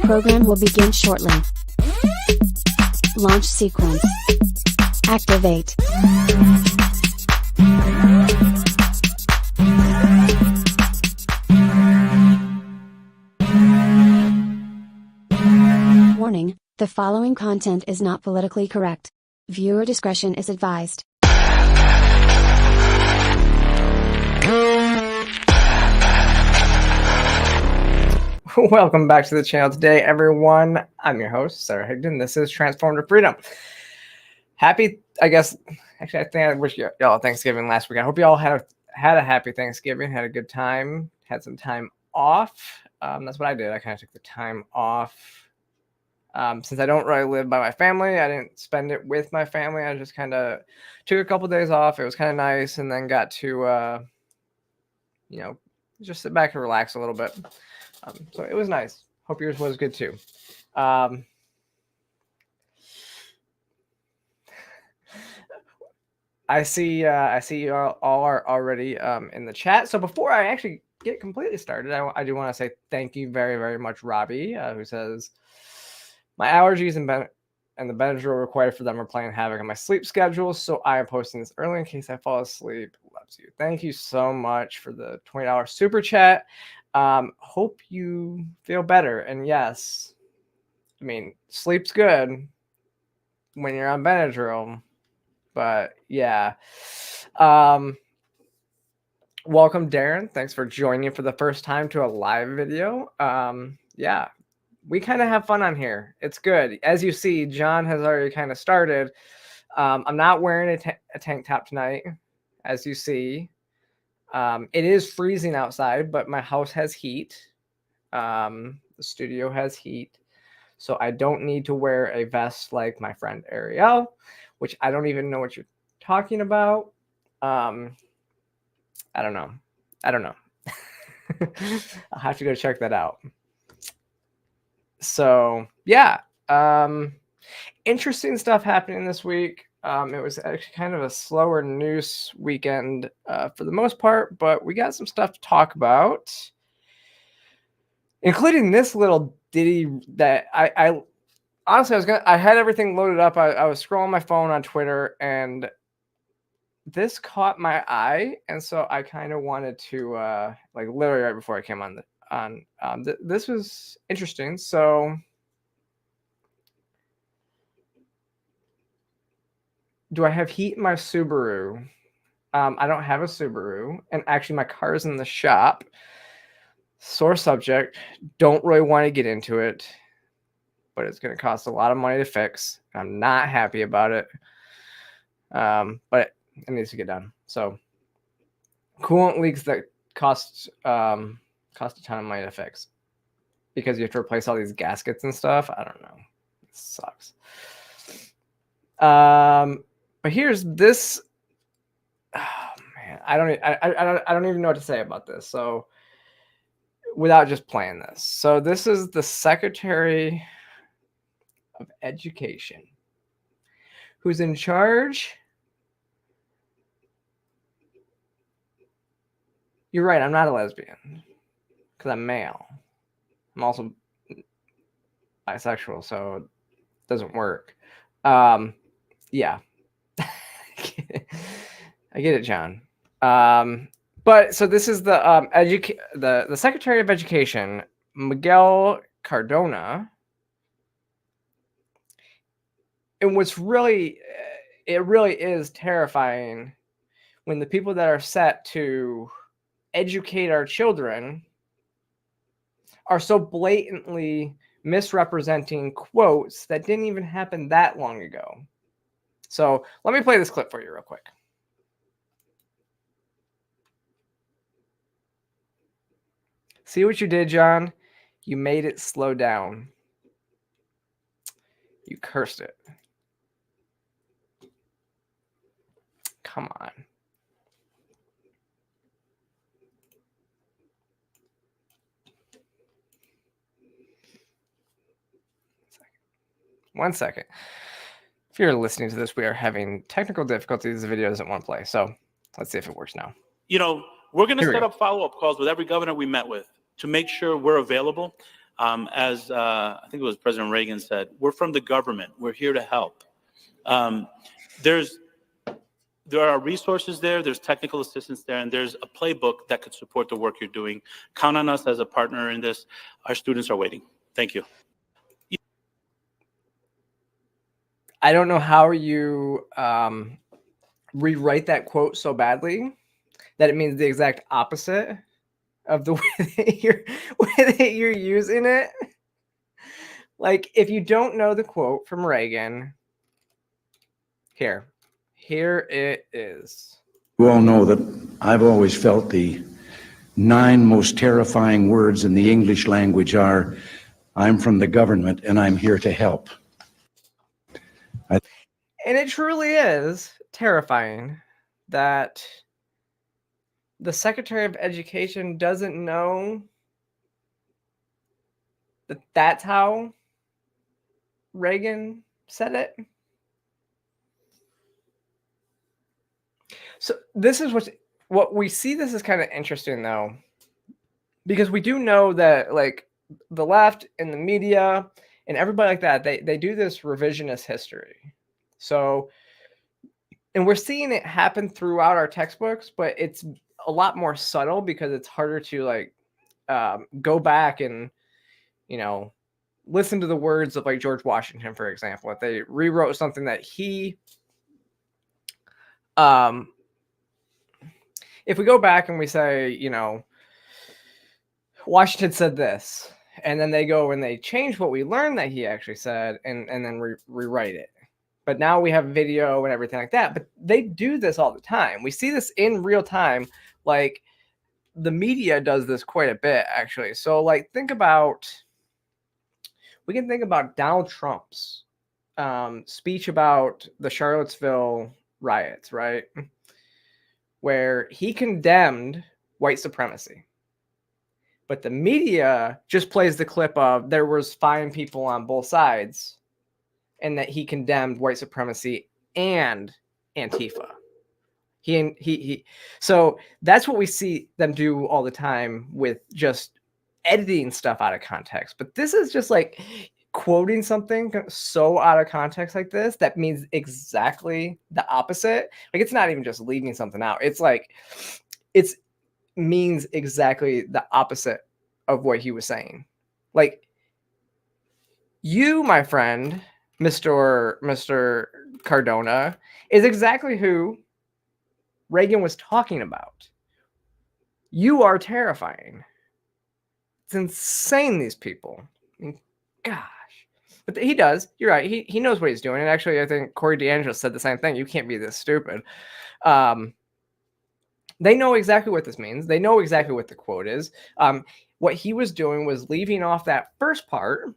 program will begin shortly. Launch sequence. Activate. Warning, the following content is not politically correct. Viewer discretion is advised. Welcome back to the channel today, everyone. I'm your host, Sara Higdon. This is Transformative Freedom. Happy, I think I wish y'all Thanksgiving last week. I hope you all had a happy Thanksgiving, had a good time, had some time off. That's what I did. I kind of took the time off. Since I don't really live by my family, I didn't spend it with my family. I just kind of took a couple days off. It was kind of nice, and then got to, just sit back and relax a little bit. So it was nice. Hope yours was good too. I see you all are already in the chat. So before I actually get completely started, I do want to say thank you very, very much, Robbie, who says, my allergies and the Benadryl required for them are playing havoc on my sleep schedule, so I am posting this early in case I fall asleep. Loves you. Thank you so much for the $20 super chat. Hope you feel better. And yes, I mean, sleep's good when you're on Benadryl, but yeah. Welcome, Darren. Thanks for joining for the first time to a live video. Yeah, we kind of have fun on here. It's good. As you see, John has already kind of started. I'm not wearing a tank top tonight, as you see. It is freezing outside, but my house has heat. The studio has heat, so I don't need to wear a vest like my friend Ariel, which I don't even know what you're talking about. I don't know. I'll have to go check that out. So yeah, interesting stuff happening this week. It was actually kind of a slower news weekend for the most part, but we got some stuff to talk about, including this little ditty that I honestly I had everything loaded up. I was scrolling my phone on Twitter, and this caught my eye, and so I kind of wanted to like literally right before I came on this was interesting. So do I have heat in my Subaru? I don't have a Subaru, and actually my car is in the shop. Sore subject. Don't really want to get into it, but it's going to cost a lot of money to fix. I'm not happy about it, but it needs to get done. So coolant leaks that cost a ton of money to fix because you have to replace all these gaskets and stuff. I don't know. It sucks. But here's this. Oh man, I don't even know what to say about this. So without just playing this. So this is the Secretary of Education who's in charge. You're right, I'm not a lesbian because I'm male. I'm also bisexual, so it doesn't work. Yeah. I get it, John. But so this is the Secretary of Education, Miguel Cardona. And what's really, it really is terrifying when the people that are set to educate our children are so blatantly misrepresenting quotes that didn't even happen that long ago. So let me play this clip for you real quick. See what you did, John? You made it slow down. You cursed it. Come on. One second. If you're listening to this, we are having technical difficulties. The video doesn't want to play. So let's see if it works now. We're going to set up follow-up calls with every governor we met with to make sure we're available. As I think it was President Reagan said, we're from the government. We're here to help. There are resources there, there's technical assistance there, and there's a playbook that could support the work you're doing. Count on us as a partner in this. Our students are waiting. Thank you. I don't know how you rewrite that quote so badly that it means the exact opposite of the way that you're using it. Like, if you don't know the quote from Reagan, here it is. You all know that I've always felt the 9 most terrifying words in the English language are, I'm from the government and I'm here to help. And it truly is terrifying that the Secretary of Education doesn't know that that's how Reagan said it. So this is what we see. This is kind of interesting, though, because we do know that, like, the left and the media and everybody like that, they do this revisionist history. So, and we're seeing it happen throughout our textbooks, but it's a lot more subtle because it's harder to, like, go back and, you know, listen to the words of, like, George Washington, for example. If they rewrote something that he, if we go back and we say, you know, Washington said this, and then they go and they change what we learned that he actually said and then rewrite it. But now we have video and everything like that. But they do this all the time. We see this in real time. Like, the media does this quite a bit, actually. So, like, we can think about Donald Trump's speech about the Charlottesville riots, right? Where he condemned white supremacy. But the media just plays the clip of there was fine people on both sides and that he condemned white supremacy and Antifa. So that's what we see them do all the time with just editing stuff out of context. But this is just like quoting something so out of context like this that means exactly the opposite. Like, it's not even just leaving something out. It's like it means exactly the opposite of what he was saying. Like, you, my friend, Mr. Cardona, is exactly who Reagan was talking about. You are terrifying. It's insane, these people. I mean, gosh. But he does. You're right. He knows what he's doing. And actually, I think Corey DeAngelo said the same thing. You can't be this stupid. They know exactly what this means. They know exactly what the quote is. What he was doing was leaving off that first part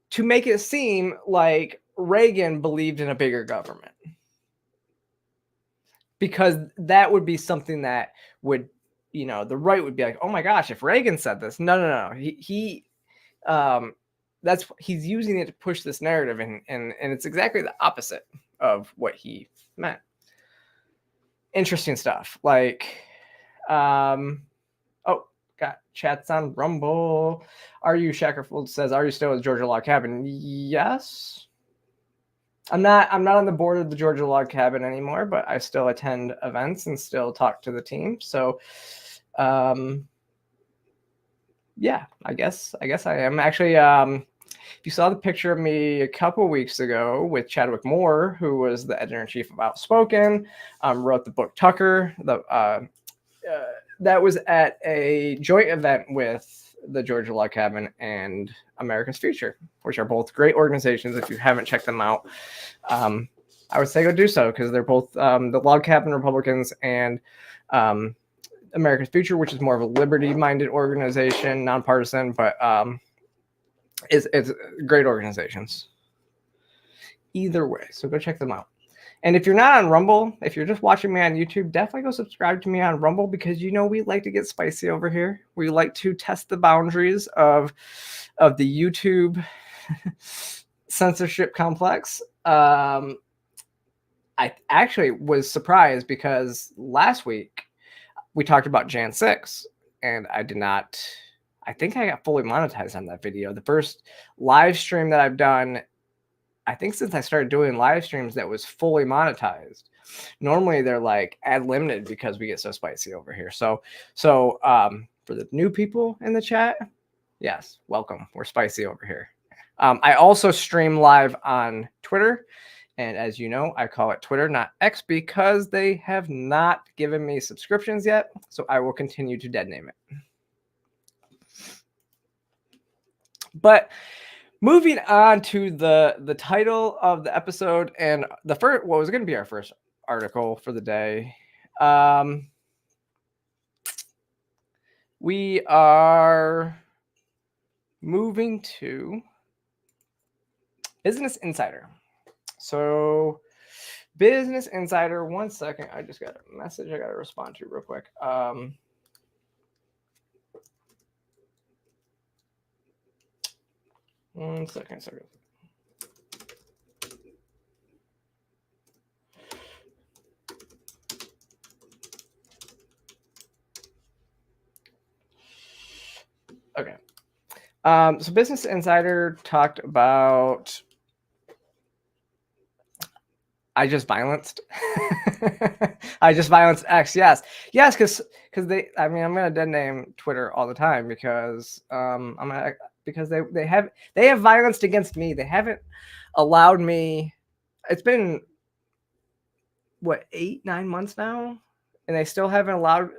to make it seem like Reagan believed in a bigger government. Because that would be something that would, you know, the right would be like, oh my gosh, if Reagan said this. No. He's using it to push this narrative, and it's exactly the opposite of what he meant. Interesting stuff. Like, got chats on Rumble. Are you Shackerfold says, are you still at Georgia Log Cabin? Yes. I'm not on the board of the Georgia Log Cabin anymore, but I still attend events and still talk to the team. So yeah, I guess I am. Actually, if you saw the picture of me a couple weeks ago with Chadwick Moore, who was the editor-in-chief of Outspoken, wrote the book Tucker, that was at a joint event with the Georgia Log Cabin and America's Future, which are both great organizations. If you haven't checked them out, I would say go do so, because they're both the Log Cabin Republicans and America's Future, which is more of a liberty-minded organization, nonpartisan, but it's great organizations. Either way, so go check them out. And if you're not on Rumble, if you're just watching me on YouTube, definitely go subscribe to me on Rumble, because, you know, we like to get spicy over here. We like to test the boundaries of the YouTube censorship complex. I actually was surprised because last week we talked about Jan 6, and I I think I got fully monetized on that video. The first live stream that I've done, I think since I started doing live streams, that was fully monetized. Normally they're like ad limited because we get so spicy over here. So for the new people in the chat, yes, welcome. We're spicy over here. I also stream live on Twitter. And as you know, I call it Twitter, not X, because they have not given me subscriptions yet. So I will continue to dead name it. But moving on to the title of the episode and the first, what was going to be our first article for the day. We are moving to Business Insider. So Business Insider, 1 second. I just got a message I got to respond to real quick. 1 second. Okay. So Business Insider talked about I just violenced. I just violenced X. Yes, because they. I mean, I'm gonna dead name Twitter all the time because because they have violenced against me. They haven't allowed me. It's been what 8-9 months now, and they still haven't allowed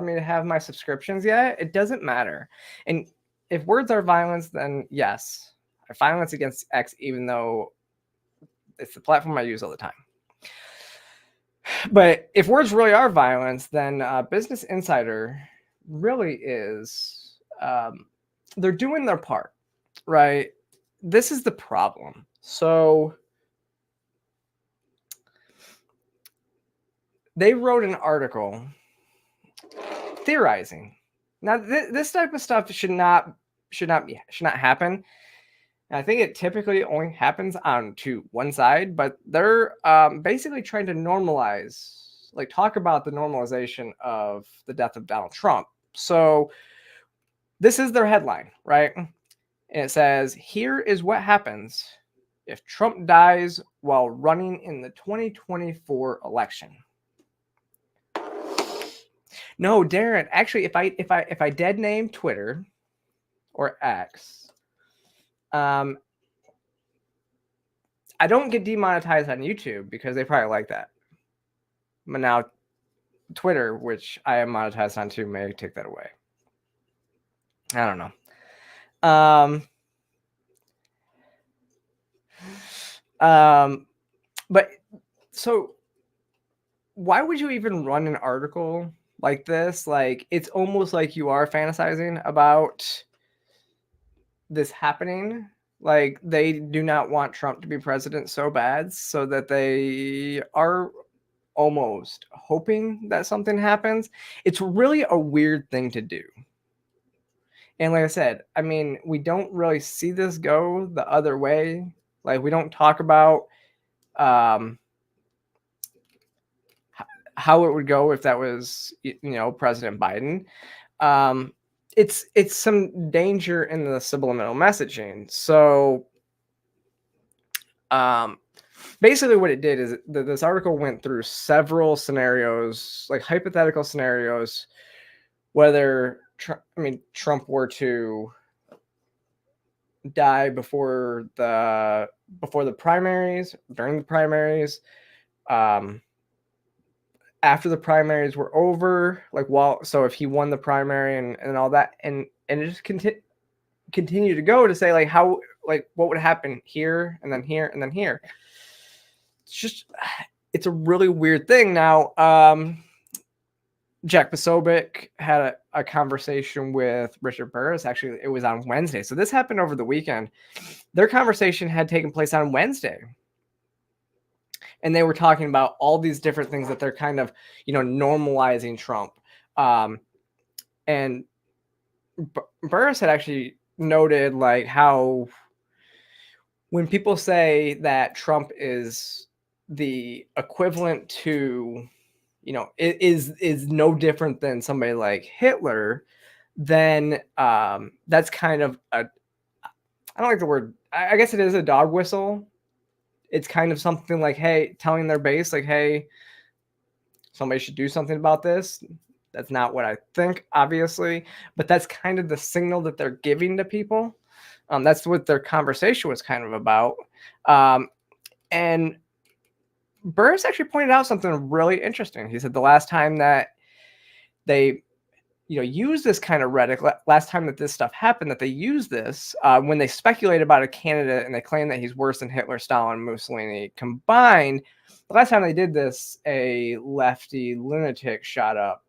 me to have my subscriptions yet. It doesn't matter. And if words are violence, then yes, I violence against X, even though it's the platform I use all the time. But if words really are violence, then Business Insider really is. They're doing their part, right? This is the problem. So they wrote an article theorizing. Now, this type of stuff should not happen. And I think it typically only happens to one side, but they're basically trying to normalize, talk about the normalization of the death of Donald Trump. So this is their headline, right? And it says, "Here is what happens if Trump dies while running in the 2024 election." No, Darren, actually, if I dead name Twitter or X, I don't get demonetized on YouTube because they probably like that. But now Twitter, which I am monetized on too, may take that away. I don't know. But so why would you even run an article like this? It's almost like you are fantasizing about this happening. They do not want Trump to be president so bad, so that they are almost hoping that something happens. It's really a weird thing to do. And like I said, I mean, we don't really see this go the other way. We don't talk about how it would go if that was, President Biden. It's some danger in the subliminal messaging. So basically what it did is this article went through several scenarios, hypothetical scenarios, whether Trump were to die before the primaries, during the primaries, after the primaries were over, so if he won the primary and all that, and it just continue to go to say how what would happen here and then here and then here. It's a really weird thing. Now, Jack Posobiec had a conversation with Richard Burris. Actually, it was on Wednesday. So this happened over the weekend. Their conversation had taken place on Wednesday. And they were talking about all these different things that they're kind of, normalizing Trump. And Burris had actually noted how when people say that Trump is the equivalent to, is no different than somebody like Hitler, then that's kind of a, I don't like the word, I guess it is a dog whistle. It's kind of something like, hey, telling their base, like, hey, somebody should do something about this. That's not what I think, obviously, but that's kind of the signal that they're giving to people. That's what their conversation was kind of about. And Burris actually pointed out something really interesting. He said the last time that they use this kind of rhetoric, last time that this stuff happened, that they used this when they speculate about a candidate and they claim that he's worse than Hitler, Stalin, Mussolini combined. The last time they did this, a lefty lunatic shot up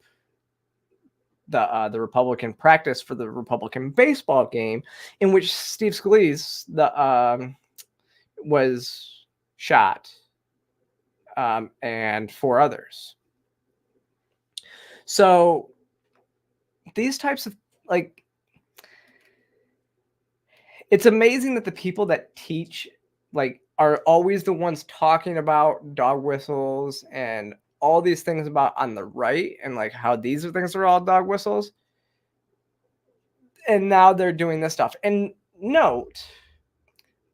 the Republican practice for the Republican baseball game, in which Steve Scalise was shot, and 4 others. So these types of, like, it's amazing that the people that teach, like, are always the ones talking about dog whistles and all these things about on the right, and like how these things are all dog whistles. And now they're doing this stuff. And note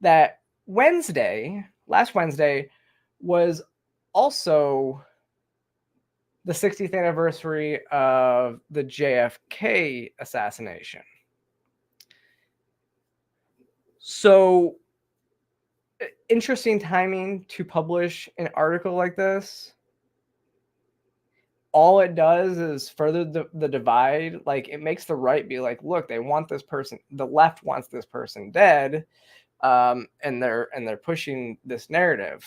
that last Wednesday, was also the 60th anniversary of the JFK assassination. So interesting timing to publish an article like this. All it does is further the divide. Like, it makes the right be like, look, they want this person, the left wants this person dead, and they're pushing this narrative.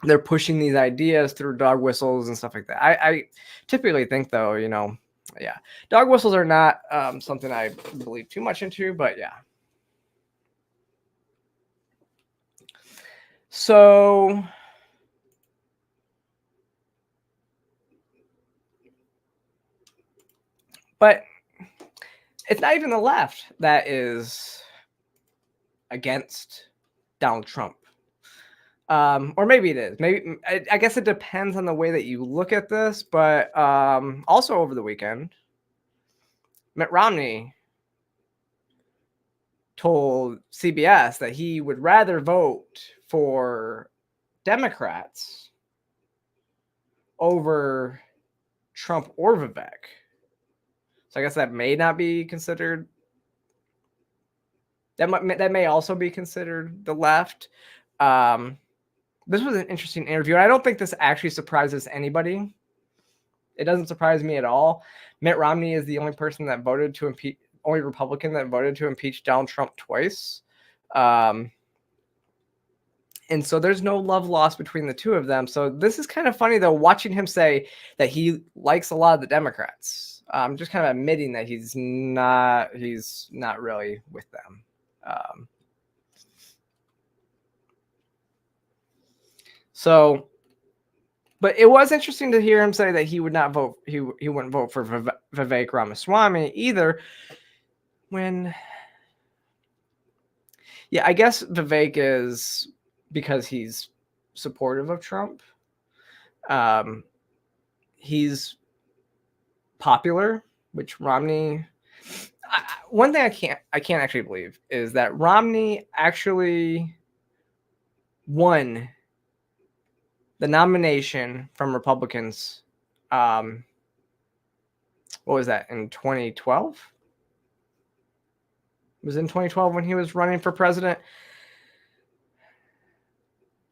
They're pushing these ideas through dog whistles and stuff like that. I typically think, though, yeah, dog whistles are not something I believe too much into, but yeah. So but it's not even the left that is against Donald Trump. Or maybe it is. Maybe, I guess it depends on the way that you look at this. But also over the weekend, Mitt Romney told CBS that he would rather vote for Democrats over Trump or Vivek. So I guess that may not be considered. That may also be considered the left. This was an interesting interview, and I don't think this actually surprises anybody. It doesn't surprise me at all. Mitt Romney is the only person that voted to impeach, only Republican that voted to impeach Donald Trump twice. And so there's no love lost between the two of them. So this is kind of funny, though, watching him say that he likes a lot of the Democrats. Just kind of admitting that he's not really with them. So, but it was interesting to hear him say that he would not vote. He wouldn't vote for Vivek Ramaswamy either. When, yeah, I guess Vivek is because he's supportive of Trump. He's popular, which Romney. One thing I can't actually believe is that Romney actually won the nomination from Republicans. What was that, in 2012? It was in 2012 when he was running for president.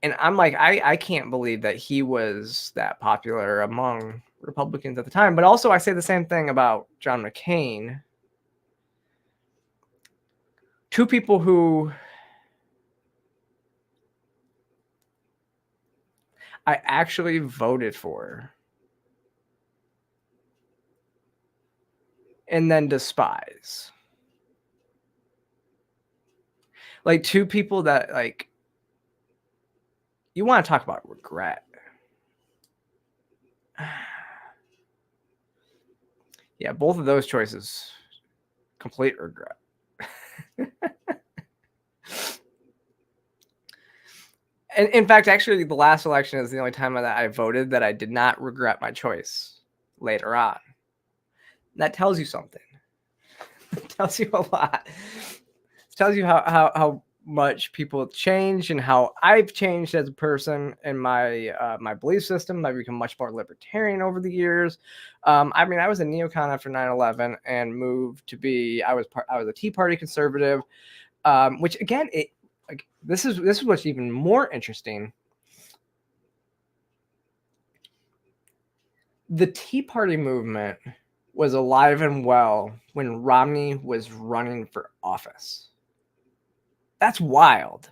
And I'm like, I can't believe that he was that popular among Republicans at the time. But also, I say the same thing about John McCain. Two people who I actually voted for and then despise. Like, two people that, like, you want to talk about regret. Yeah, both of those choices, complete regret. And in fact, actually, the last election is the only time that I voted that I did not regret my choice later on. That tells you something. It tells you a lot. It tells you how much people change and how I've changed as a person in my my belief system. I've become much more libertarian over the years. I mean, I was a neocon after 9/11 and moved to be. I was a Tea Party conservative, which again, this is what's even more interesting. The Tea Party movement was alive and well when Romney was running for office. That's wild.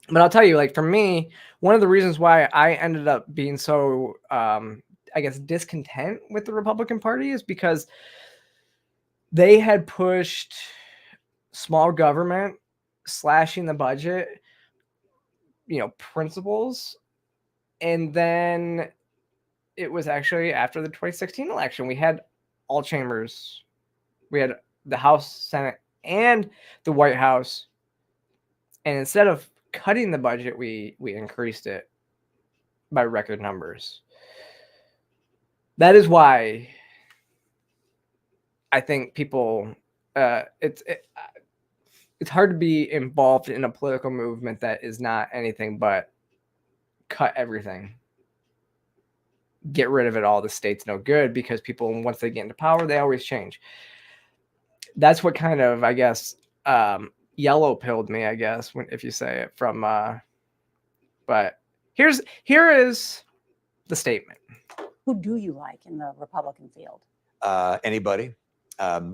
But I'll tell you, like, for me, one of the reasons why I ended up being so, I guess, discontent with the Republican Party is because they had pushed small government, slashing the budget, principles. And then it was actually after the 2016 election, we had all chambers. We had the House, Senate, and the White House. And instead of cutting the budget, we increased it by record numbers. That is why I think people, it's hard to be involved in a political movement that is not anything but cut everything. Get rid of it all. The state's no good, because people, once they get into power, they always change. That's what kind of, I guess, yellow pilled me, I guess, if you say it from, but here is the statement. Who do you like in the Republican field? Anybody. I'd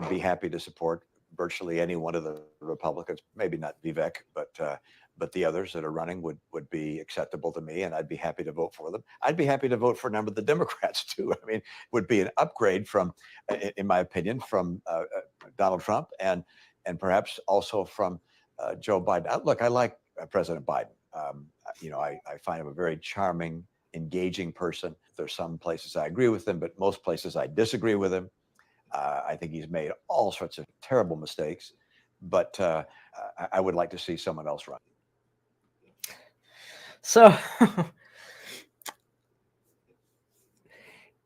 be happy to support virtually any one of the Republicans. Maybe not Vivek, but the others that are running would be acceptable to me, and I'd be happy to vote for them. I'd be happy to vote for a number of the Democrats too. I mean, it would be an upgrade from, in my opinion, from Donald Trump and perhaps also from Joe Biden. Look, I like President Biden. I find him a very charming, engaging person. There's some places I agree with him, but most places I disagree with him. I think he's made all sorts of terrible mistakes, but I would like to see someone else run. So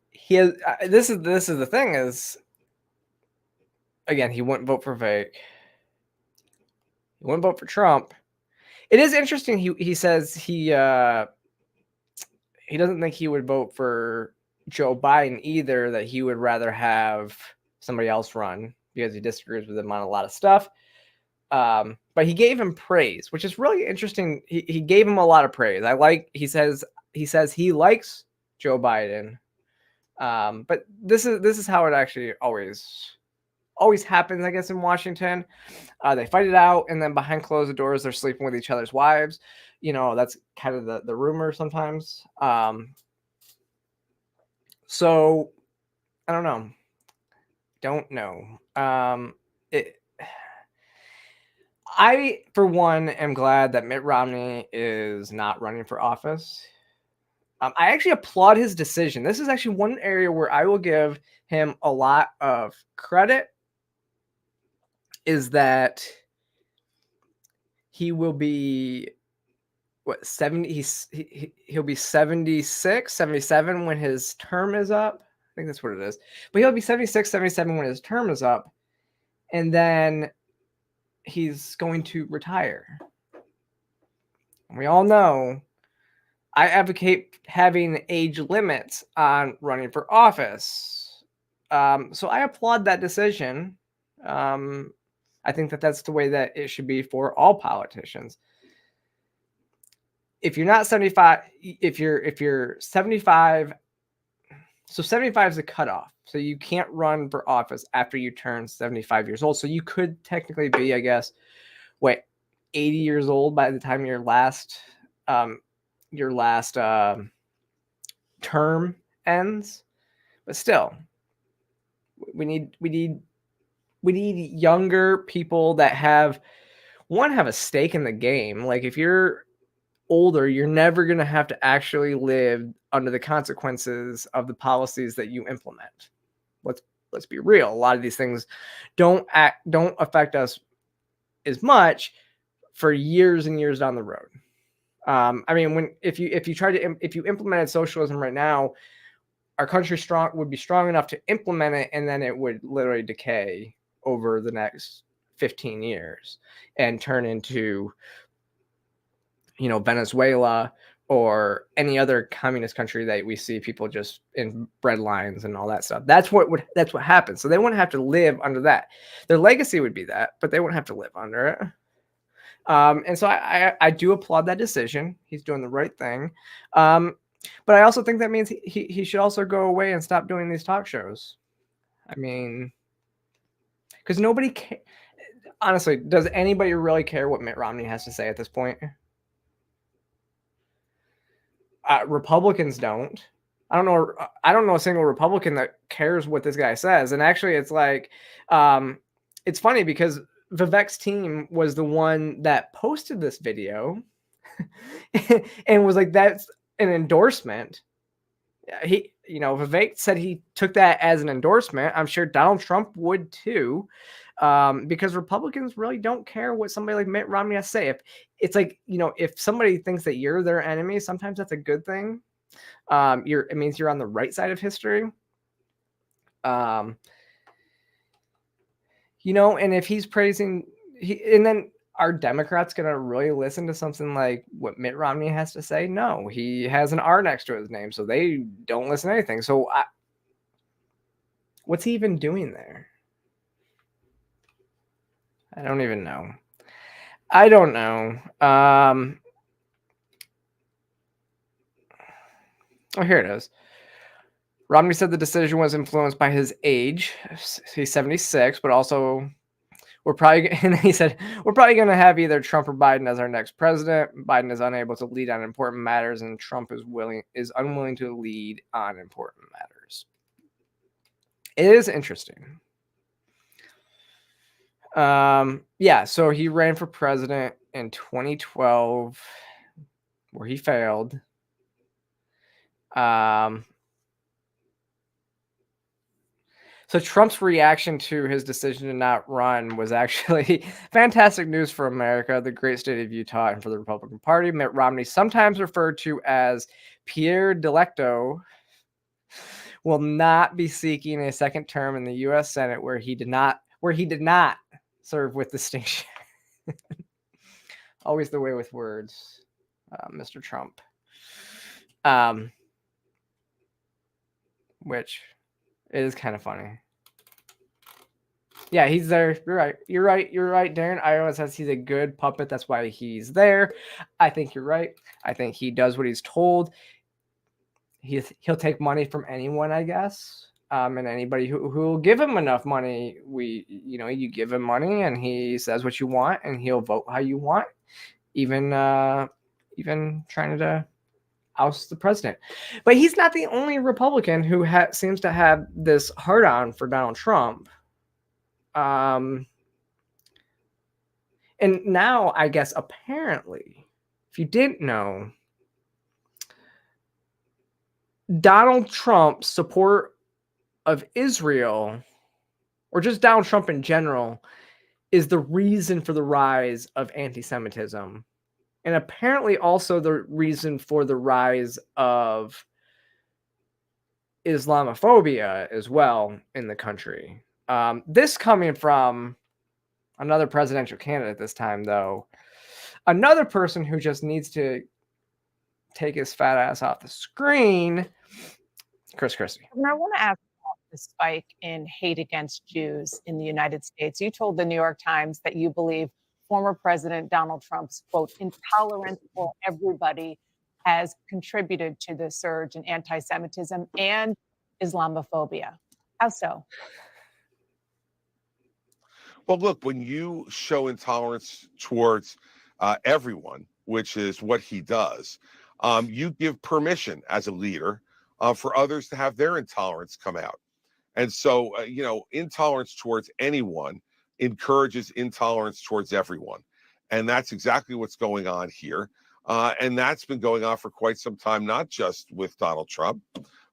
he has. This is the thing is, again, he wouldn't vote for Vivek. He wouldn't vote for Trump. It is interesting. He says he doesn't think he would vote for Joe Biden either. That he would rather have somebody else run because he disagrees with him on a lot of stuff. But he gave him praise, which is really interesting. He gave him a lot of praise. He says he likes Joe Biden. But this is how it actually always happens, I guess, in Washington. They fight it out, and then behind closed doors, they're sleeping with each other's wives. That's kind of the rumor sometimes. So I don't know. I, for one, am glad that Mitt Romney is not running for office. I actually applaud his decision. This is actually one area where I will give him a lot of credit, is that he will be, 70? He'll be 76, 77 when his term is up. I think that's what it is. But he'll be 76, 77 when his term is up. And then he's going to retire. We all know I advocate having age limits on running for office. So I applaud that decision. I think that's the way that it should be for all politicians. If you're not 75, if you're 75, so 75 is a cutoff. So you can't run for office after you turn 75 years old. So you could technically be, I guess, 80 years old by the time your last term ends. But still, we need younger people that have a stake in the game. Like, if you're older, you're never going to have to actually live under the consequences of the policies that you implement. Let's be real. A lot of these things don't affect us as much for years and years down the road. I mean, if you implemented socialism right now, our country would be strong enough to implement it, and then it would literally decay over the next 15 years and turn into, you know, Venezuela or any other communist country that we see people just in bread lines and all that stuff. That's what happens. So they wouldn't have to live under that. Their legacy would be that, but they wouldn't have to live under it. And so I do applaud that decision. He's doing the right thing. But I also think that means he should also go away and stop doing these talk shows. I mean, because nobody honestly, does anybody really care what Mitt Romney has to say at this point? Republicans don't. I don't know a single Republican that cares what this guy says. And actually, it's like, it's funny because Vivek's team was the one that posted this video and was like, that's an endorsement. Vivek said he took that as an endorsement. I'm sure Donald Trump would too, because Republicans really don't care what somebody like Mitt Romney has to say. If it's like, if somebody thinks that you're their enemy, sometimes that's a good thing. It means you're on the right side of history. And if he's praising, and then are Democrats going to really listen to something like what Mitt Romney has to say? No, he has an R next to his name, so they don't listen to anything. So what's he even doing there? I don't even know. I don't know. Oh, here it is. Romney said the decision was influenced by his age. He's 76, but also he said, we're probably going to have either Trump or Biden as our next president. Biden is unable to lead on important matters, and Trump is unwilling to lead on important matters. It is interesting. Yeah, so he ran for president in 2012, where he failed. So Trump's reaction to his decision to not run was actually fantastic news for America, the great state of Utah, and for the Republican Party. Mitt Romney, sometimes referred to as Pierre Delecto, will not be seeking a second term in the U.S. Senate, where he did not serve with distinction. Always the way with words, Mr. Trump. Which is kind of funny. Yeah, he's there. You're right, Darren. Iowa says he's a good puppet. That's why he's there. I think you're right. I think he does what he's told. He'll take money from anyone, I guess. And anybody who will give him enough money, you give him money and he says what you want and he'll vote how you want. Even trying to oust the president. But he's not the only Republican who seems to have this hard-on for Donald Trump. And now, I guess, apparently, if you didn't know, Donald Trump's support of Israel, or just Donald Trump in general, is the reason for the rise of anti-Semitism. And apparently also the reason for the rise of Islamophobia as well in the country. This coming from another presidential candidate this time, though. Another person who just needs to take his fat ass off the screen, Chris Christie. And I want to ask about the spike in hate against Jews in the United States. You told the New York Times that you believe former President Donald Trump's, quote, intolerance for everybody has contributed to the surge in anti-Semitism and Islamophobia. How so? Well, look, when you show intolerance towards everyone, which is what he does, you give permission as a leader for others to have their intolerance come out. And so, intolerance towards anyone encourages intolerance towards everyone. And that's exactly what's going on here. And that's been going on for quite some time, not just with Donald Trump,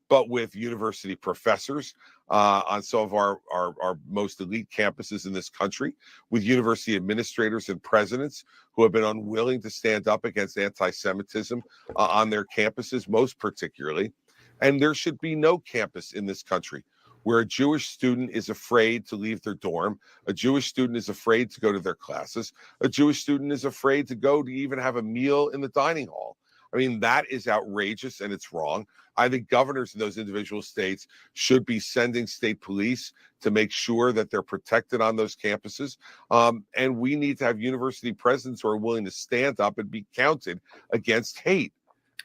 but with university professors on some of our most elite campuses in this country, with university administrators and presidents who have been unwilling to stand up against anti-Semitism on their campuses, most particularly. And there should be no campus in this country where a Jewish student is afraid to leave their dorm, a Jewish student is afraid to go to their classes, a Jewish student is afraid to go to even have a meal in the dining hall. I mean, that is outrageous and it's wrong. I think governors in those individual states should be sending state police to make sure that they're protected on those campuses. And we need to have university presidents who are willing to stand up and be counted against hate.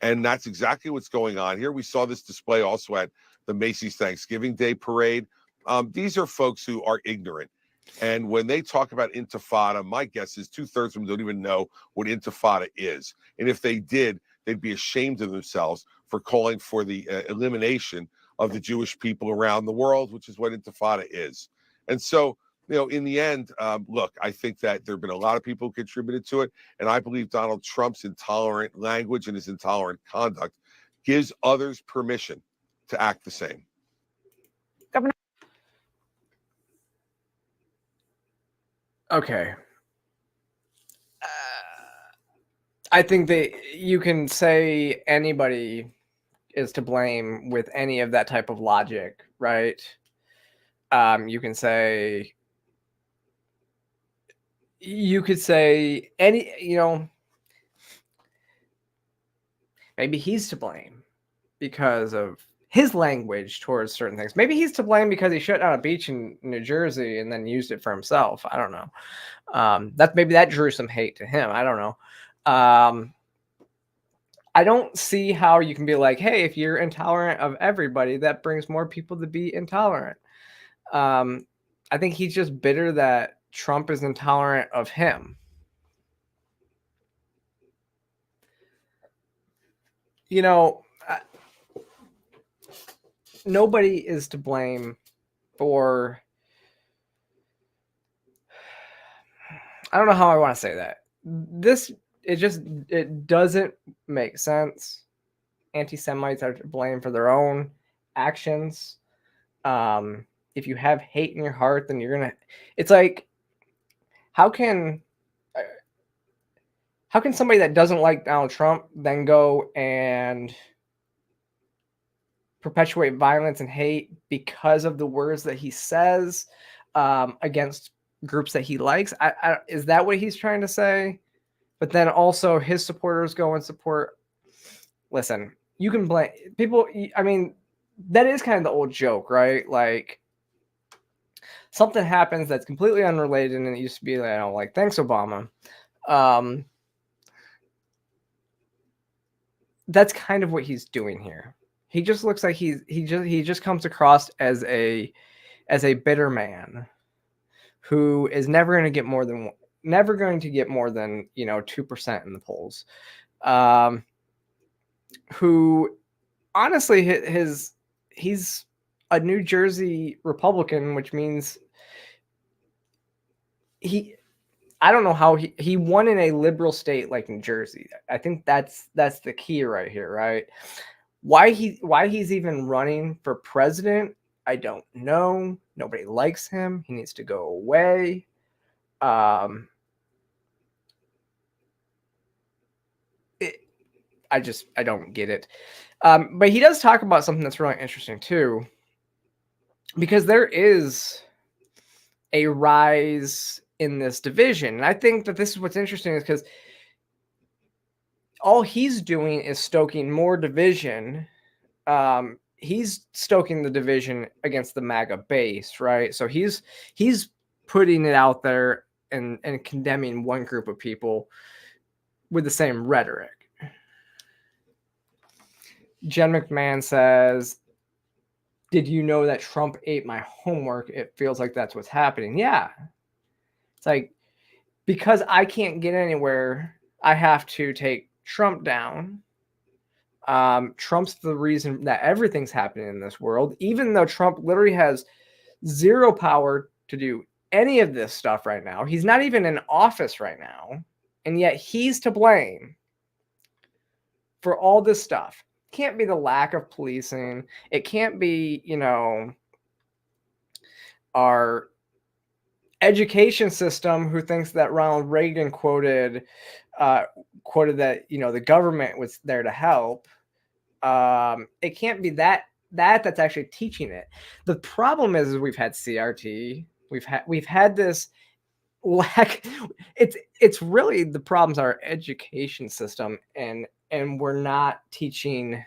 And that's exactly what's going on here. We saw this display also at the Macy's Thanksgiving Day Parade. These are folks who are ignorant. And when they talk about intifada, my guess is 2/3 of them don't even know what intifada is. And if they did, they'd be ashamed of themselves for calling for the elimination of the Jewish people around the world, which is what intifada is. And so, in the end, look, I think that there have been a lot of people who contributed to it. And I believe Donald Trump's intolerant language and his intolerant conduct gives others permission to act the same. Governor. Okay. I think that you can say anybody is to blame with any of that type of logic, right? You could say any, maybe he's to blame because of his language towards certain things. Maybe he's to blame because he shut down a beach in New Jersey and then used it for himself. I don't know. Maybe that drew some hate to him. I don't know. I don't see how you can be like, hey, if you're intolerant of everybody, that brings more people to be intolerant. I think he's just bitter that Trump is intolerant of him. Nobody is to blame for, I don't know how I want to say that. It doesn't make sense. Anti-Semites are to blame for their own actions. If you have hate in your heart, then it's like, how can somebody that doesn't like Donald Trump then go and perpetuate violence and hate because of the words that he says against groups that he likes? Is that what he's trying to say? But then also his supporters go and support. Listen, you can blame people. I mean, that is kind of the old joke, right? Like, something happens that's completely unrelated, and it used to be like, thanks, Obama. That's kind of what he's doing here. He just looks like he just comes across as a bitter man who is never going to get more than 2% in the polls. Who honestly he's a New Jersey Republican, which means I don't know how he won in a liberal state like New Jersey. I think that's the key right here, right? Why he's even running for president, I don't know. Nobody likes him. He needs to go away. I don't get it. But he does talk about something that's really interesting too, because there is a rise in this division. And I think that this is what's interesting, is because all he's doing is stoking more division. He's stoking the division against the MAGA base, right? So he's putting it out there and condemning one group of people with the same rhetoric. Jen McMahon says, did you know that Trump ate my homework? It feels like that's what's happening. Yeah. It's like, because I can't get anywhere, I have to take Trump down. Trump's the reason that everything's happening in this world, even though Trump literally has zero power to do any of this stuff right now. He's not even in office right now. And yet he's to blame for all this stuff. Can't be the lack of policing. It can't be, our education system, who thinks that Ronald Reagan quoted that, the government was there to help. It can't be that's actually teaching it. The problem is we've had CRT, we've had this lack. It's really the problems our education system, and we're not teaching,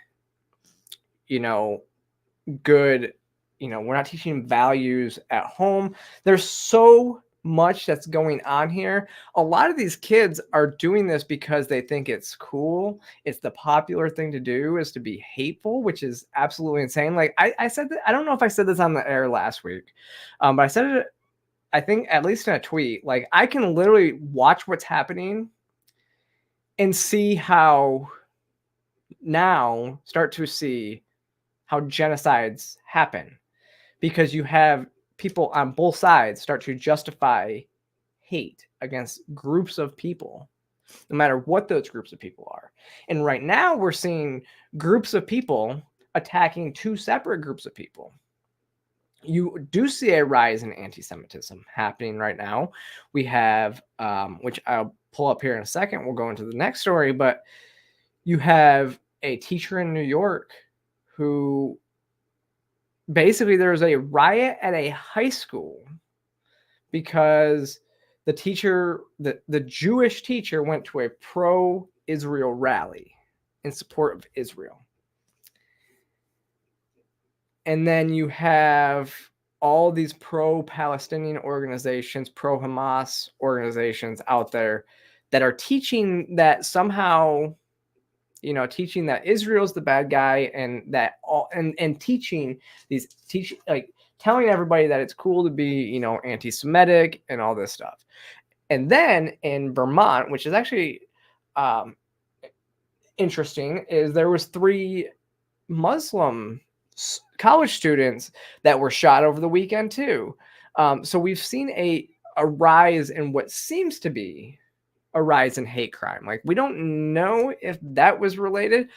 good, we're not teaching values at home. There's so much that's going on here. A lot of these kids are doing this because they think it's cool. It's the popular thing to do, is to be hateful, which is absolutely insane. Like I said that, I don't know if I said this on the air last week, but I said it, I think, at least in a tweet. Like, I can literally watch what's happening and see how start to see how genocides happen, because you have people on both sides start to justify hate against groups of people, no matter what those groups of people are. And right now we're seeing groups of people attacking two separate groups of people. You do see a rise in anti-Semitism happening right now. We have, which I'll pull up here in a second, we'll go into the next story, but you have a teacher in New York who basically, there was a riot at a high school because the teacher, the Jewish teacher, went to a pro-Israel rally in support of Israel. And then you have all these pro-Palestinian organizations, pro-Hamas organizations out there that are teaching that somehow, teaching that Israel's the bad guy, and that all, and teaching like telling everybody that it's cool to be, anti-Semitic and all this stuff. And then in Vermont, which is actually interesting, is there was 3 Muslim college students that were shot over the weekend too. So we've seen a rise in what seems to be a rise in hate crime. Like, we don't know if that was related,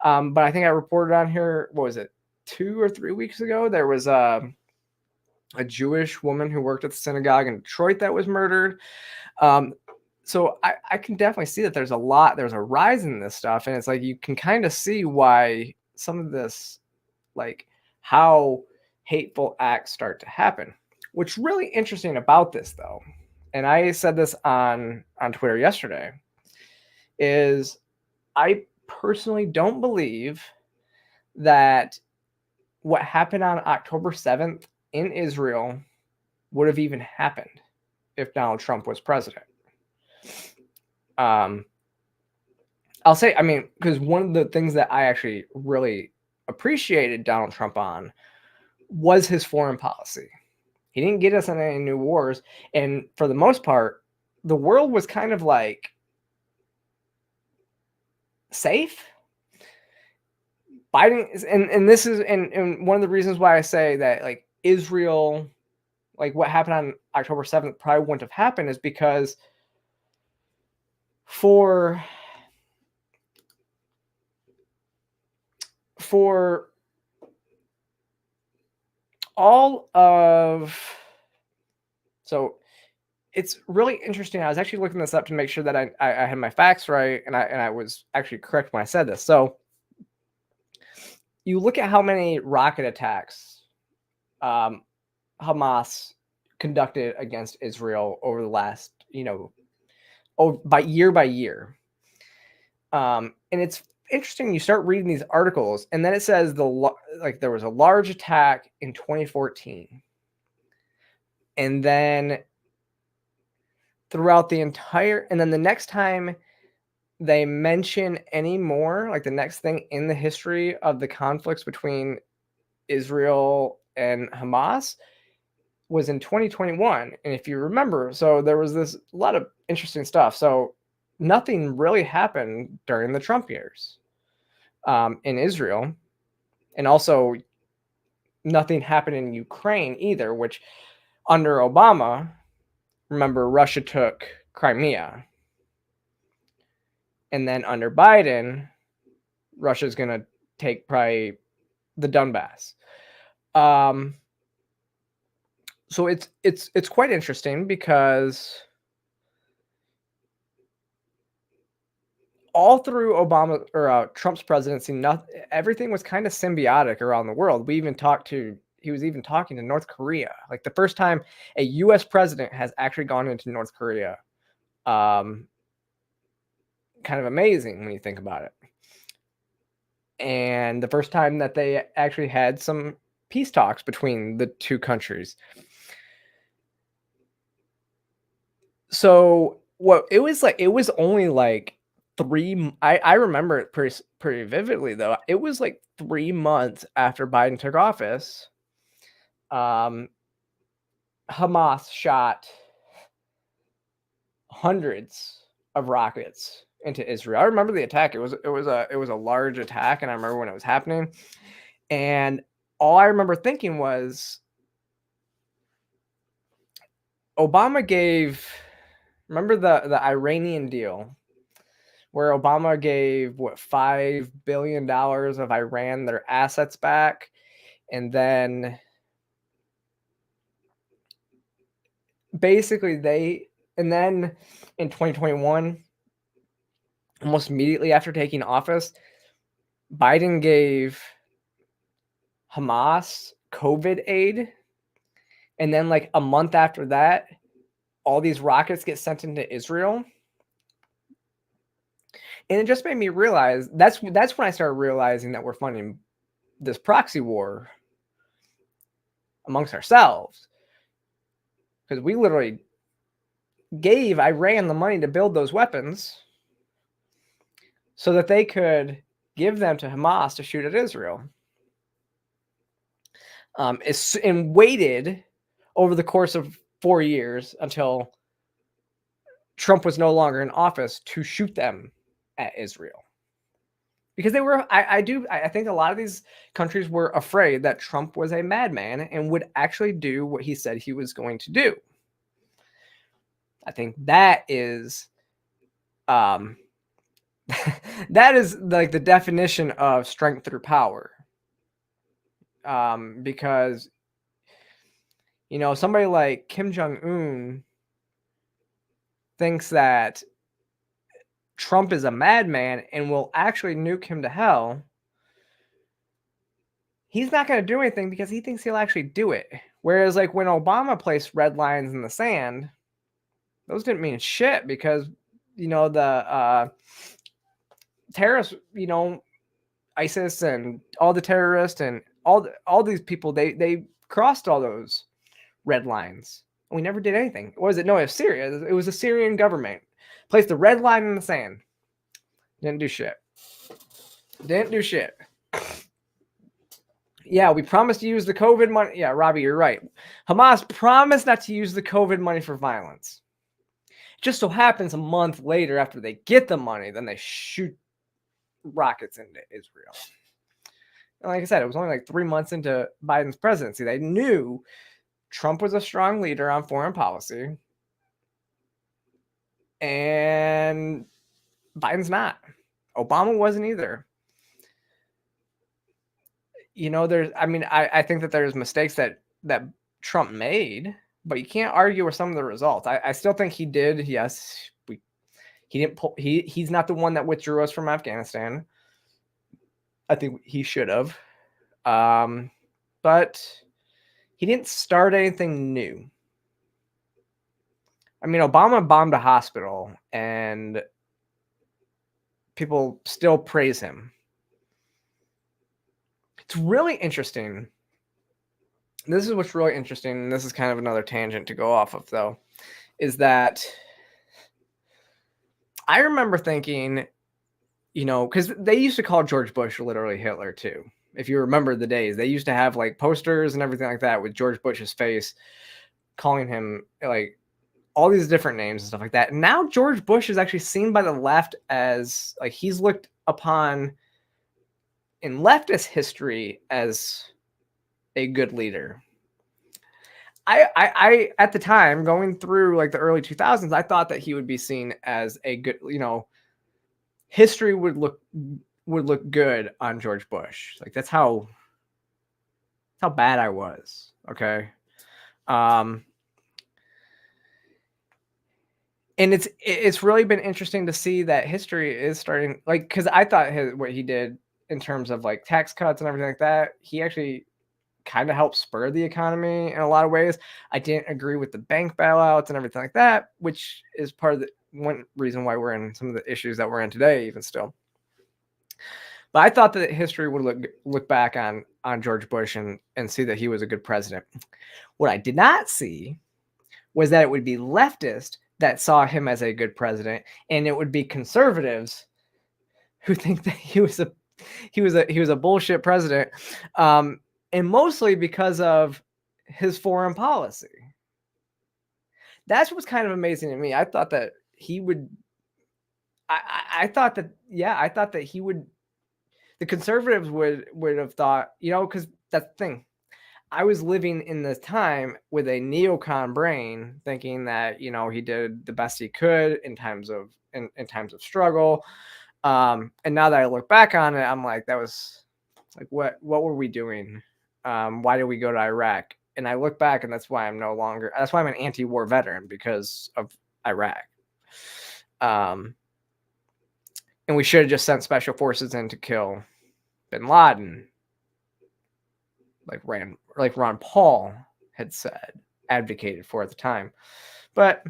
but I think I reported on here, what was it, 2 or 3 weeks ago, there was a Jewish woman who worked at the synagogue in Detroit that was murdered. So I can definitely see that there's a rise in this stuff, and it's like you can kind of see why some of this, like how hateful acts start to happen. What's really interesting about this, though, and I said this on Twitter yesterday, is I personally don't believe that what happened on October 7th in Israel would have even happened if Donald Trump was president. I'll say, because one of the things that I actually really appreciated Donald Trump on was his foreign policy. He didn't get us in any new wars. And for the most part, the world was kind of like safe. Biden is, and this is, and one of the reasons why I say that, like, Israel, like what happened on October 7th probably wouldn't have happened, is because for all of, so it's really interesting. I was actually looking this up to make sure that I had my facts right, and I was actually correct when I said this. So you look at how many rocket attacks Hamas conducted against Israel over the last, by year. And it's interesting. You start reading these articles, and then it says there was a large attack in 2014, and then throughout the entire, and then the next time they mention any more, like the next thing in the history of the conflicts between Israel and Hamas, was in 2021. And if you remember, so there was a lot of interesting stuff. So nothing really happened during the Trump years in Israel. And also nothing happened in Ukraine either, which under Obama, remember, Russia took Crimea. And then under Biden, Russia's going to take probably the Donbass. So it's quite interesting, because all through Obama or Trump's presidency, everything was kind of symbiotic around the world. He was even talking to North Korea, like the first time a U.S. president has actually gone into North Korea. Kind of amazing when you think about it. And the first time that they actually had some peace talks between the two countries. So it was only like I remember it pretty vividly though. It was like 3 months after Biden took office. Hamas shot hundreds of rockets into Israel. I remember the attack. It was a large attack, and I remember when it was happening. And all I remember thinking was Obama gave, remember the Iranian deal where Obama gave $5 billion of Iran their assets back, and then basically and then in 2021, almost immediately after taking office, Biden gave Hamas COVID aid. And then like a month after that, all these rockets get sent into Israel. And it just made me realize that's when I started realizing that we're funding this proxy war amongst ourselves. Because we literally gave Iran the money to build those weapons so that they could give them to Hamas to shoot at Israel. And waited over the course of 4 years until Trump was no longer in office to shoot them at Israel. Because they were, I think a lot of these countries were afraid that Trump was a madman and would actually do what he said he was going to do. I think that is, that is like the definition of strength through power. Because, you know, somebody like Kim Jong-un thinks that Trump is a madman and will actually nuke him to hell. He's not going to do anything because he thinks he'll actually do it. Whereas like when Obama placed red lines in the sand, those didn't mean shit because, you know, the terrorists, you know, ISIS and all the terrorists and all these people, they crossed all those red lines. We never did anything. What was it? No, it was Syria. It was the Syrian government. Placed the red line in the sand. Didn't do shit. Didn't do shit. Yeah, we promised to use the COVID money. Yeah, Robbie, you're right. Hamas promised not to use the COVID money for violence. It just so happens a month later after they get the money, then they shoot rockets into Israel. And like I said, it was only like 3 months into Biden's presidency. They knew Trump was a strong leader on foreign policy. And Biden's not. Obama wasn't either. You know, I think that there's mistakes that Trump made, but you can't argue with some of the results. I still think he did. Yes, he didn't pull. He's not the one that withdrew us from Afghanistan. I think he should have, but he didn't start anything new. I mean, Obama bombed a hospital, and people still praise him. It's really interesting. This is what's really interesting, and this is kind of another tangent to go off of, though, is that I remember thinking, you know, because they used to call George Bush literally Hitler, too. If you remember the days, they used to have, like, posters and everything like that with George Bush's face, calling him, like, all these different names and stuff like that. And now George Bush is actually seen by the left as, like, he's looked upon in leftist history as a good leader. I at the time, going through like the early 2000s, I thought that he would be seen as a good, you know, history would look good on George Bush. Like that's how bad I was. Okay. And it's really been interesting to see that history is starting, like, because I thought what he did in terms of like tax cuts and everything like that, he actually kind of helped spur the economy in a lot of ways. I didn't agree with the bank bailouts and everything like that, which is part of the one reason why we're in some of the issues that we're in today, even still. But I thought that history would look back on George Bush and see that he was a good president. What I did not see was that it would be leftist that saw him as a good president, and it would be conservatives who think that he was a bullshit president, and mostly because of his foreign policy. That's what's kind of amazing to me. I thought that he would. I thought that he would. The conservatives would have thought, because that's the thing. I was living in this time with a neocon brain, thinking that he did the best he could in times of struggle. And now that I look back on it, I'm like, that was like, what were we doing? Why did we go to Iraq? And I look back, and that's why I'm an anti-war veteran, because of Iraq. And we should have just sent special forces in to kill bin Laden, like Ron Paul had advocated for at the time. But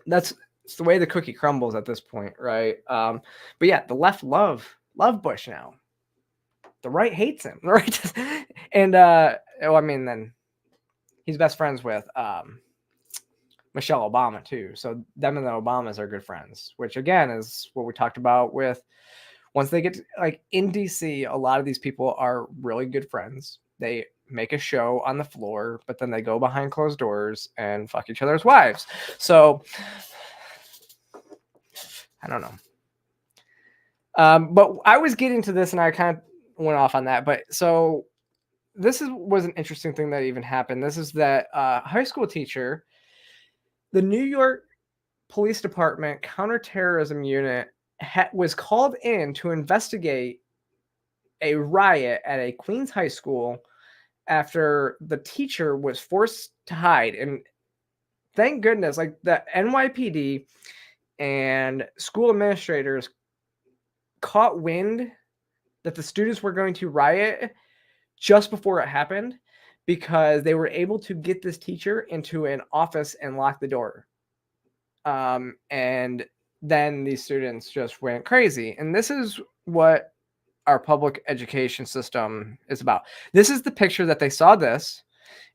it's the way the cookie crumbles at this point, right? But yeah, the left love Bush now. The right hates him, right? And then he's best friends with Michelle Obama too. So them and the Obamas are good friends, which again is what we talked about with once they get to, like in DC, a lot of these people are really good friends. They make a show on the floor, but then they go behind closed doors and fuck each other's wives. So I don't know. But I was getting to this and I kind of went off on that. But so this was an interesting thing that even happened. This is that high school teacher, the New York Police Department counterterrorism unit was called in to investigate a riot at a Queens high school after the teacher was forced to hide. And thank goodness, like the NYPD and school administrators caught wind that the students were going to riot just before it happened, because they were able to get this teacher into an office and lock the door. And then these students just went crazy. And this is what our public education system is about. This is the picture that they saw this,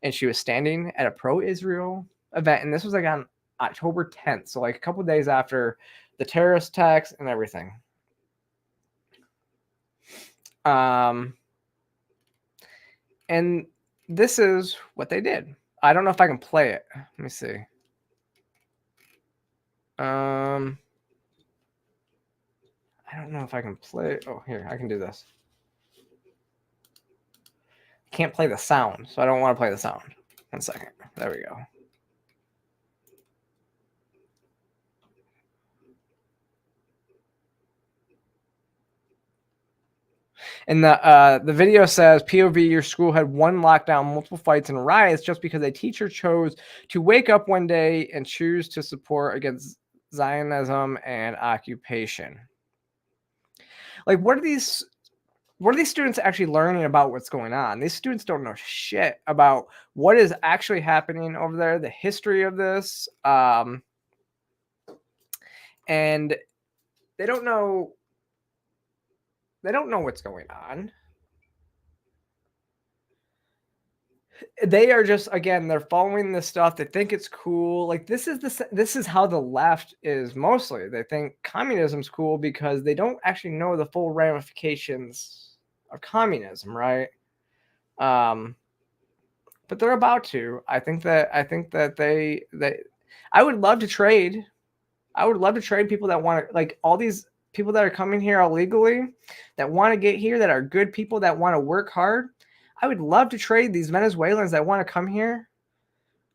and she was standing at a pro-Israel event. And this was like on October 10th. So like a couple of days after the terrorist attacks and everything. And this is what they did. I don't know if I can play it. Let me see. I don't know if I can play. Oh, here, I can do this. Can't play the sound, so I don't want to play the sound. 1 second. There we go. And the video says, POV, your school had one lockdown, multiple fights and riots just because a teacher chose to wake up one day and choose to support against Zionism and occupation. Like, what are these students actually learning about what's going on? These students don't know shit about what is actually happening over there, the history of this, and they don't know what's going on. They are just, again, they're following this stuff. They think it's cool. Like this is how the left is mostly. They think communism's cool because they don't actually know the full ramifications of communism, right? But they're about to. I think that they I would love to trade. I would love to trade people that want to, like, all these people that are coming here illegally, that want to get here, that are good people, that want to work hard. I would love to trade these Venezuelans that want to come here.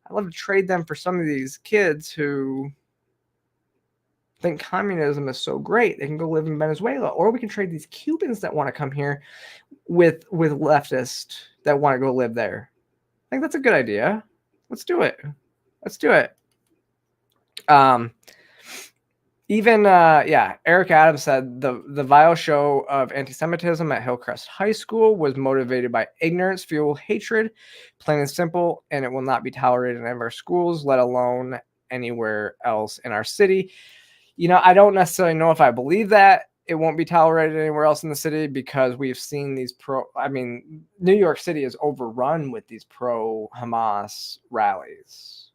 I'd love to trade them for some of these kids who think communism is so great they can go live in Venezuela. Or we can trade these Cubans that want to come here with leftists that want to go live there. I think that's a good idea. Let's do it. Let's do it. Even Eric Adams said the vile show of anti-Semitism at Hillcrest High School was motivated by ignorance, fuel, hatred, plain and simple, and it will not be tolerated in any of our schools, let alone anywhere else in our city. I don't necessarily know if I believe that it won't be tolerated anywhere else in the city, because we've seen these New York City is overrun with these pro-Hamas rallies.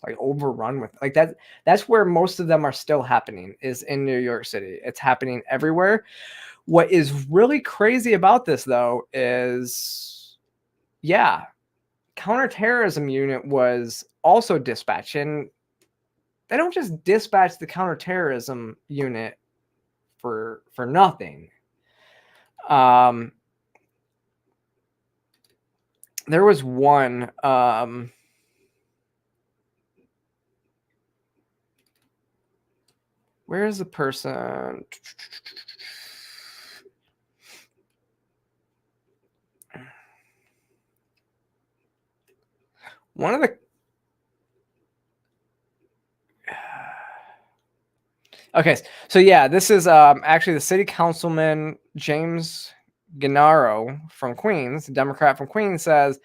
Like overrun with like that. That's where most of them are still happening, is in New York City. It's happening everywhere. What is really crazy about this, though, is counterterrorism unit was also dispatched, and they don't just dispatch the counterterrorism unit for nothing. There was one where is the person? One of the okay, so this is actually the city councilman James Gennaro from Queens, a Democrat from Queens, says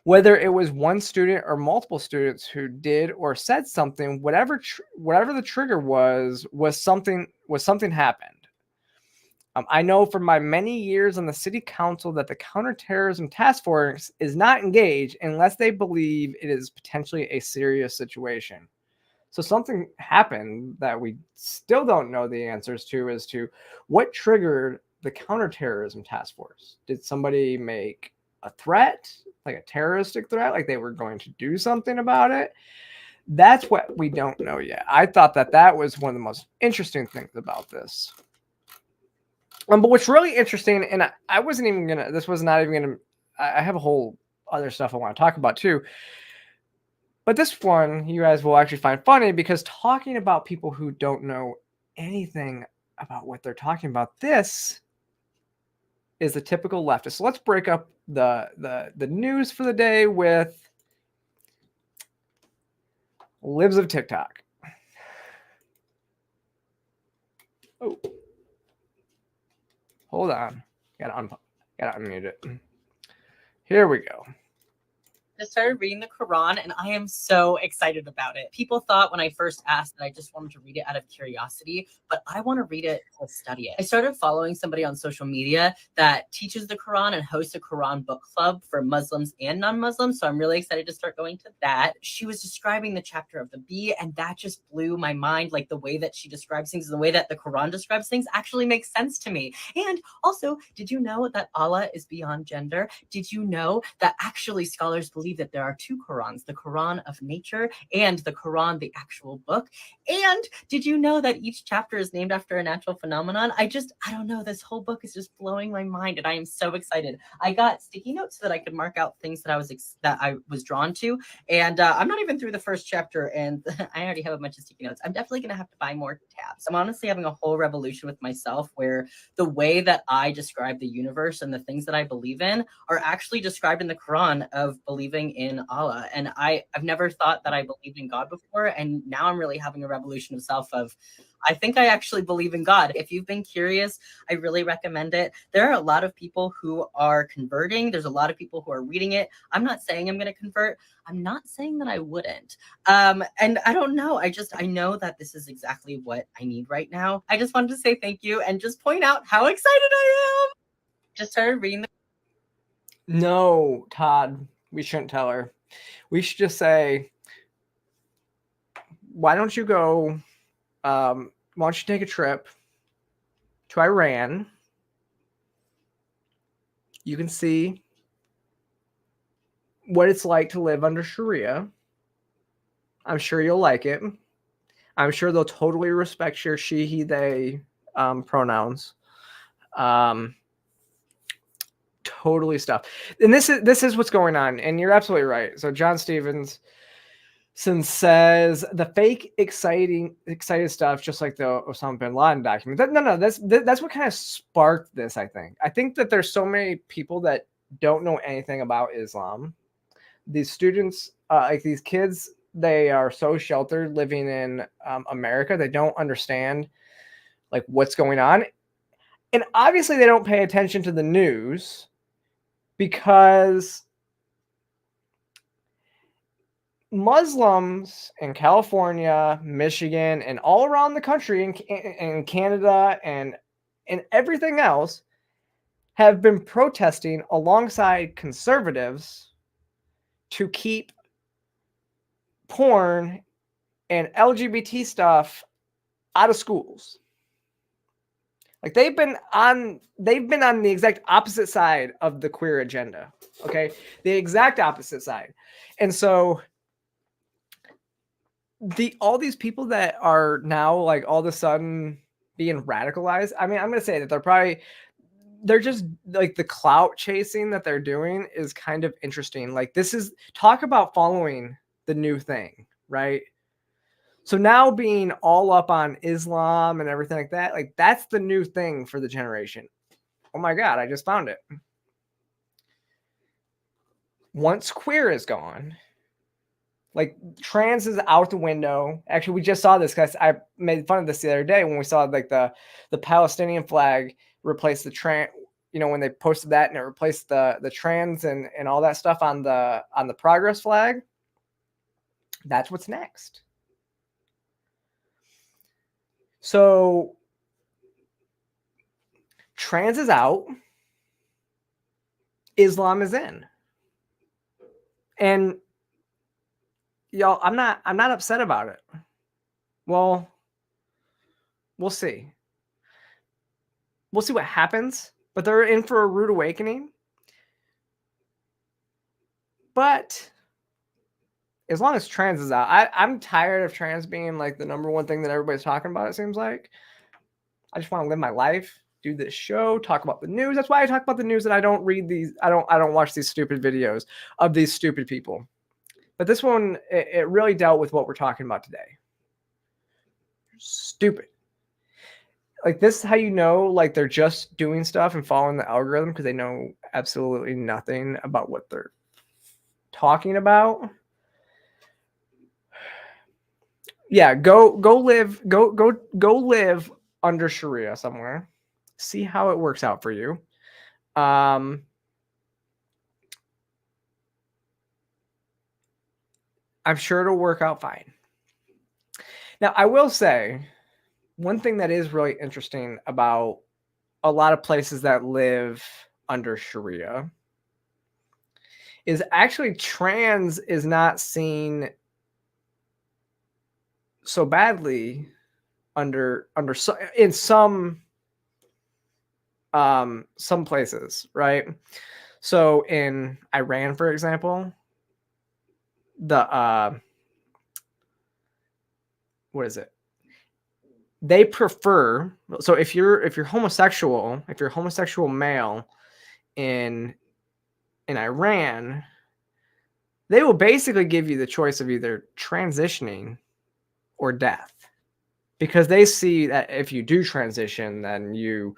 whether it was one student or multiple students who did or said something, whatever the trigger was something happened. I know from my many years on the city council that the counterterrorism task force is not engaged unless they believe it is potentially a serious situation. So something happened that we still don't know the answers to, as to what triggered the counterterrorism task force. Did somebody make a threat, like a terroristic threat, like they were going to do something about it? That's what we don't know yet. I thought that was one of the most interesting things about this. But what's really interesting, and I wasn't even gonna, this was not even gonna, I have a whole other stuff I want to talk about too. But this one you guys will actually find funny, because talking about people who don't know anything about what they're talking about, this is the typical leftist. So let's break up the news for the day with libs of TikTok. Oh, hold on, gotta unmute it. Here we go. Just started reading the Quran, and I am so excited about it. People thought when I first asked that I just wanted to read it out of curiosity, but I want to read it to study it. I started following somebody on social media that teaches the Quran and hosts a Quran book club for Muslims and non-Muslims, so I'm really excited to start going to that. She was describing the chapter of the bee, and that just blew my mind. Like, the way that she describes things, the way that the Quran describes things actually makes sense to me. And also, did you know that Allah is beyond gender? Did you know that actually scholars believe that there are two Qurans, the Quran of nature and the Quran, the actual book? And did you know that each chapter is named after a natural phenomenon? I don't know. This whole book is just blowing my mind, and I am so excited. I got sticky notes so that I could mark out things that I was drawn to. And I'm not even through the first chapter, and I already have a bunch of sticky notes. I'm definitely going to have to buy more tabs. I'm honestly having a whole revolution with myself, where the way that I describe the universe and the things that I believe in are actually described in the Quran of believing in Allah. And I've never thought that I believed in God before, and now I'm really having a revolution of self of, I think I actually believe in God. If you've been curious, I really recommend it. There are a lot of people who are converting. There's a lot of people who are reading it. I'm not saying I'm going to convert. I'm not saying that I wouldn't. And I don't know. I know that this is exactly what I need right now. I just wanted to say thank you and just point out how excited I am. Just started reading the No, Todd, we shouldn't tell her. We should just say, why don't you go, why don't you take a trip to Iran? You can see what it's like to live under Sharia. I'm sure you'll like it. I'm sure they'll totally respect your she, he, they pronouns. Totally stuff. And this is what's going on. And you're absolutely right. So John Steubens says the fake excited stuff, just like the Osama bin Laden document. That's what kind of sparked this. I think that there's so many people that don't know anything about Islam. These students, like these kids they are so sheltered living in America. They don't understand like what's going on. And obviously they don't pay attention to the news because Muslims in California, Michigan, and all around the country, in Canada and everything else, have been protesting alongside conservatives to keep porn and LGBT stuff out of schools. Like they've been on the exact opposite side of the queer agenda. Okay, the exact opposite side. And so all these people that are now like all of a sudden being radicalized, I mean, I'm gonna say that they're just like the clout chasing that they're doing is kind of interesting. Like this is talk about following the new thing, right? So now being all up on Islam and everything like that, like that's the new thing for the generation. Oh my God, I just found it. Once queer is gone, like trans is out the window. Actually, we just saw this because I made fun of this the other day when we saw like the Palestinian flag replace the trans, you know, when they posted that and it replaced the trans and all that stuff on the progress flag. That's what's next. So trans is out, Islam is in. And y'all, I'm not upset about it. Well, we'll see. We'll see what happens, but they're in for a rude awakening. But as long as trans is out, I'm tired of trans being like the number one thing that everybody's talking about, it seems like. I just want to live my life, do this show, talk about the news. That's why I talk about the news, and I don't read these. I don't watch these stupid videos of these stupid people. But this one, it really dealt with what we're talking about today. Stupid. Like this is how you know like they're just doing stuff and following the algorithm because they know absolutely nothing about what they're talking about. Yeah, go live under Sharia somewhere. See how it works out for you. I'm sure it'll work out fine. Now, I will say one thing that is really interesting about a lot of places that live under Sharia is actually trans is not seen so badly in some places, right? So in Iran, for example, what is it? They prefer, so if you're homosexual male in Iran, they will basically give you the choice of either transitioning or death, because they see that if you do transition, then you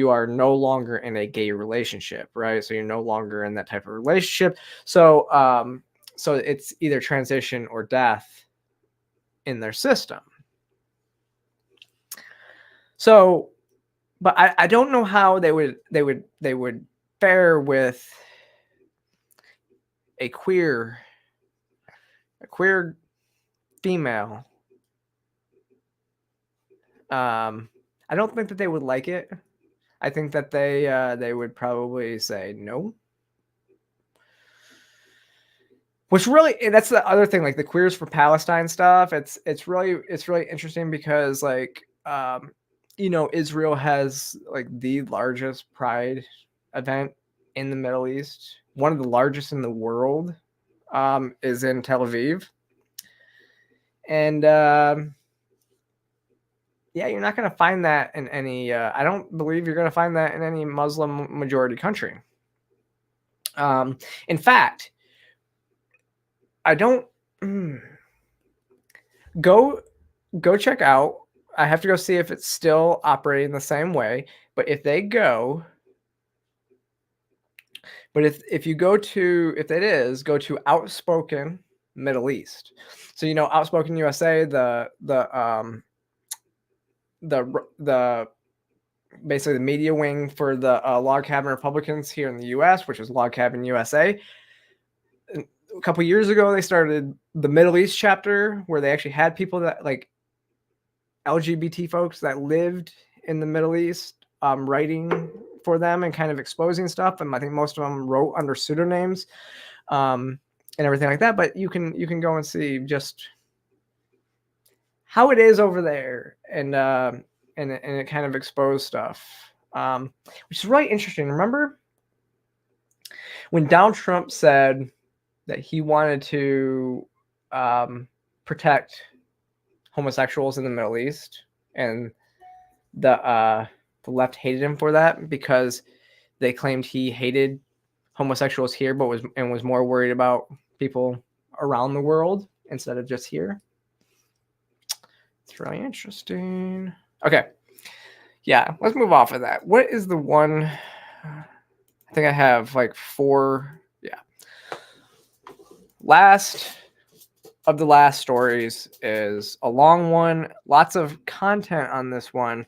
are no longer in a gay relationship, right? So you're no longer in that type of relationship. So so it's either transition or death in their system. So, but I don't know how they would fare with a queer female. I don't think that they would like it. I think that they would probably say no. Which really, that's the other thing, like the Queers for Palestine stuff. It's really interesting because like you know, Israel has like the largest pride event in the Middle East. One of the largest in the world is in Tel Aviv. And yeah, you're not going to find that in any, I don't believe you're going to find that in any Muslim majority country. In fact, I don't, go check out. I have to go see if it's still operating the same way, but if they go, but if you go to, if it is, go to Outspoken Middle East. So, you know, Outspoken USA, the basically the media wing for the Log Cabin Republicans here in the U.S., which is Log Cabin USA. A couple years ago, they started the Middle East chapter, where they actually had people that, like, LGBT folks that lived in the Middle East, writing for them and kind of exposing stuff. And I think most of them wrote under pseudonyms, and everything like that. But you can go and see just how it is over there, and it kind of exposed stuff, which is really interesting. Remember when Donald Trump said that he wanted to protect homosexuals in the Middle East, and the left hated him for that because they claimed he hated homosexuals here, but was more worried about people around the world instead of just here. It's really interesting. Okay. Yeah, let's move off of that. What is the one? I think I have like 4. Yeah. Last of the last stories is a long one. Lots of content on this one.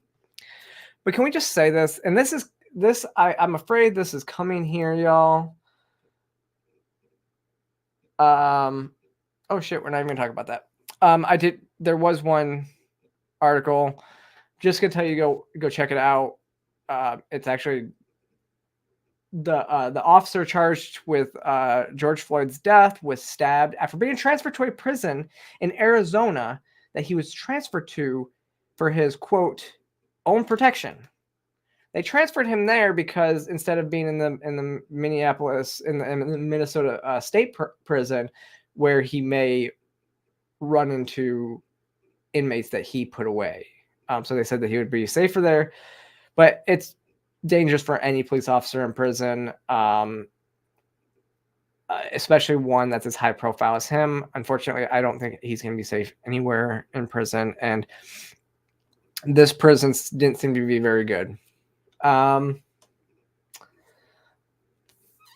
But can we just say this? And I'm afraid this is coming here, y'all. Oh shit, we're not even gonna talk about that. There was one article. Just gonna tell you, go check it out. It's actually the officer charged with George Floyd's death was stabbed after being transferred to a prison in Arizona that he was transferred to for his, quote, own protection. They transferred him there because instead of being in the Minneapolis, in the Minnesota state prison, where he may run into inmates that he put away. So they said that he would be safer there, but it's dangerous for any police officer in prison, especially one that's as high profile as him. Unfortunately, I don't think he's going to be safe anywhere in prison, and this prison didn't seem to be very good.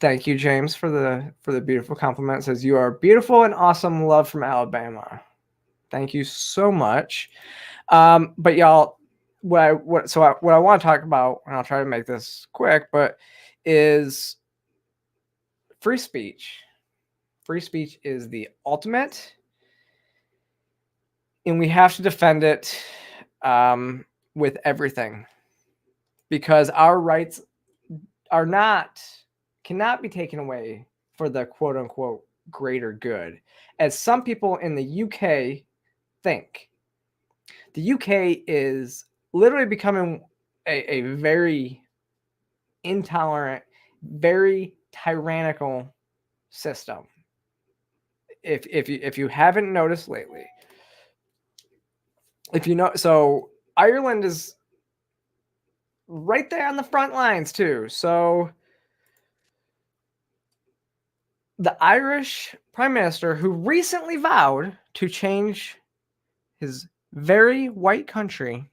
Thank you, James, for the beautiful compliment. It says, "You are beautiful and awesome. Love from Alabama." Thank you so much. But y'all, what I want to talk about, and I'll try to make this quick, but is free speech. Free speech is the ultimate, and we have to defend it with everything, because our rights cannot be taken away for the quote unquote greater good, as some people in the UK think. The UK is literally becoming a very intolerant, very tyrannical system. If you haven't noticed lately, so Ireland is right there on the front lines too. So the Irish Prime Minister, who recently vowed to change his very white country,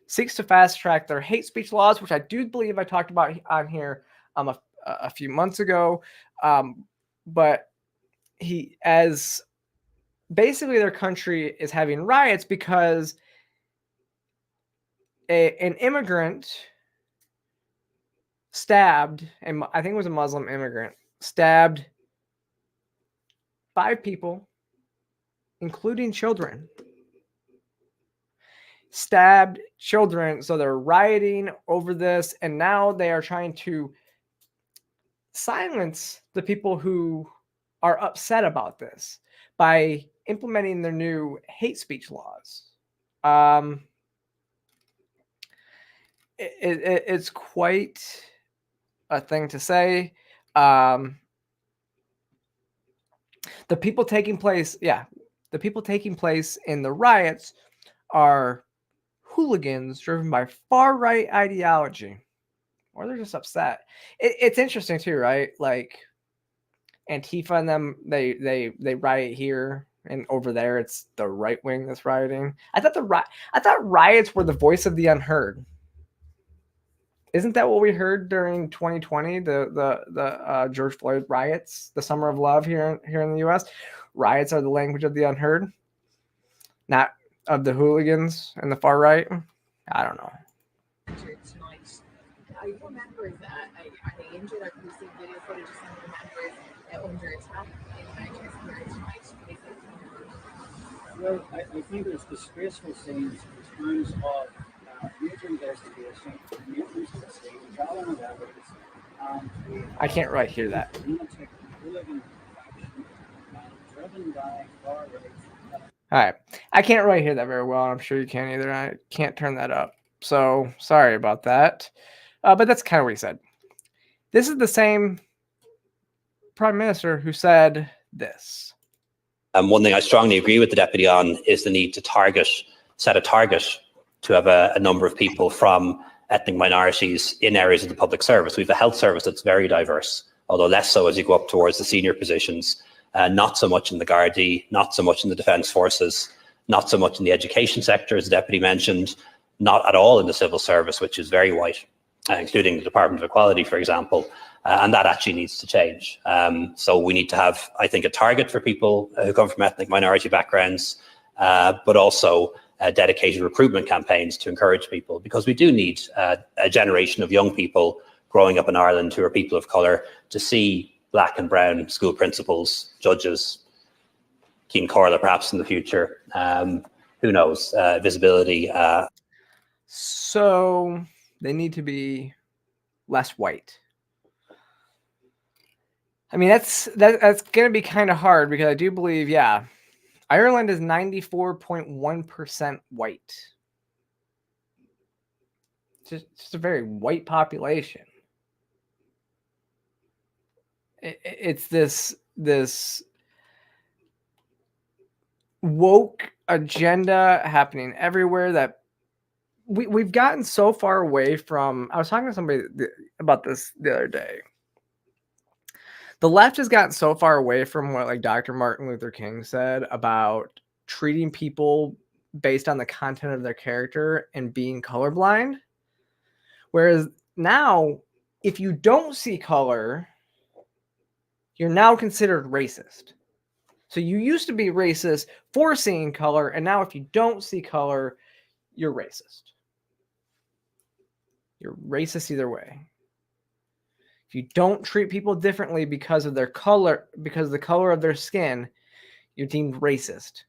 seeks to fast track their hate speech laws, which I do believe I talked about on here a few months ago. But basically their country is having riots because an immigrant stabbed, and I think it was a Muslim immigrant, stabbed 5 people, including children. Stabbed children. So they're rioting over this, and now they are trying to silence the people who are upset about this by implementing their new hate speech laws. It's quite a thing to say. The people taking place in the riots are hooligans driven by far-right ideology, or they're just upset. It's interesting too, right? Like Antifa and them, they riot here, and over there it's the right wing that's rioting. I thought riots were the voice of the unheard. Isn't that what we heard during 2020, the George Floyd riots, the Summer of Love here in the U.S.? Riots are the language of the unheard, not of the hooligans and the far right. I don't know. Are you members that are they injured? Or can you see video footage of some of the members that were under attack in Manchester tonight? Well, I think it's disgraceful scenes in terms of major investigation, maintenance of the scene, gathering of evidence, and I can't really hear that. All right. I can't really hear that very well. I'm sure you can't either. I can't turn that up. So sorry about that. But that's kind of what he said. This is the same prime minister who said this. One thing I strongly agree with the deputy on is the need to set a target to have a number of people from ethnic minorities in areas of the public service. We have a health service that's very diverse, although less so as you go up towards the senior positions, not so much in the Gardaí, not so much in the Defence Forces, not so much in the education sector, as the deputy mentioned, not at all in the civil service, which is very white, including the Department of Equality, for example. And that actually needs to change. So we need to have, I think, a target for people who come from ethnic minority backgrounds, but also dedicated recruitment campaigns to encourage people, because we do need a generation of young people growing up in Ireland who are people of colour to see black and brown school principals, judges, Cian Corla perhaps in the future. Who knows? Visibility. So they need to be less white. I mean, that's going to be kind of hard, because I do believe, yeah, Ireland is 94.1% white. Just a very white population. It's this woke agenda happening everywhere that we've gotten so far away from. I was talking to somebody about this the other day. The left has gotten so far away from what, like, Dr. Martin Luther King said about treating people based on the content of their character and being colorblind. Whereas now, if you don't see color, you're now considered racist. So you used to be racist for seeing color, and now if you don't see color, you're racist. You're racist either way. If you don't treat people differently because of their color, because of the color of their skin, you're deemed racist.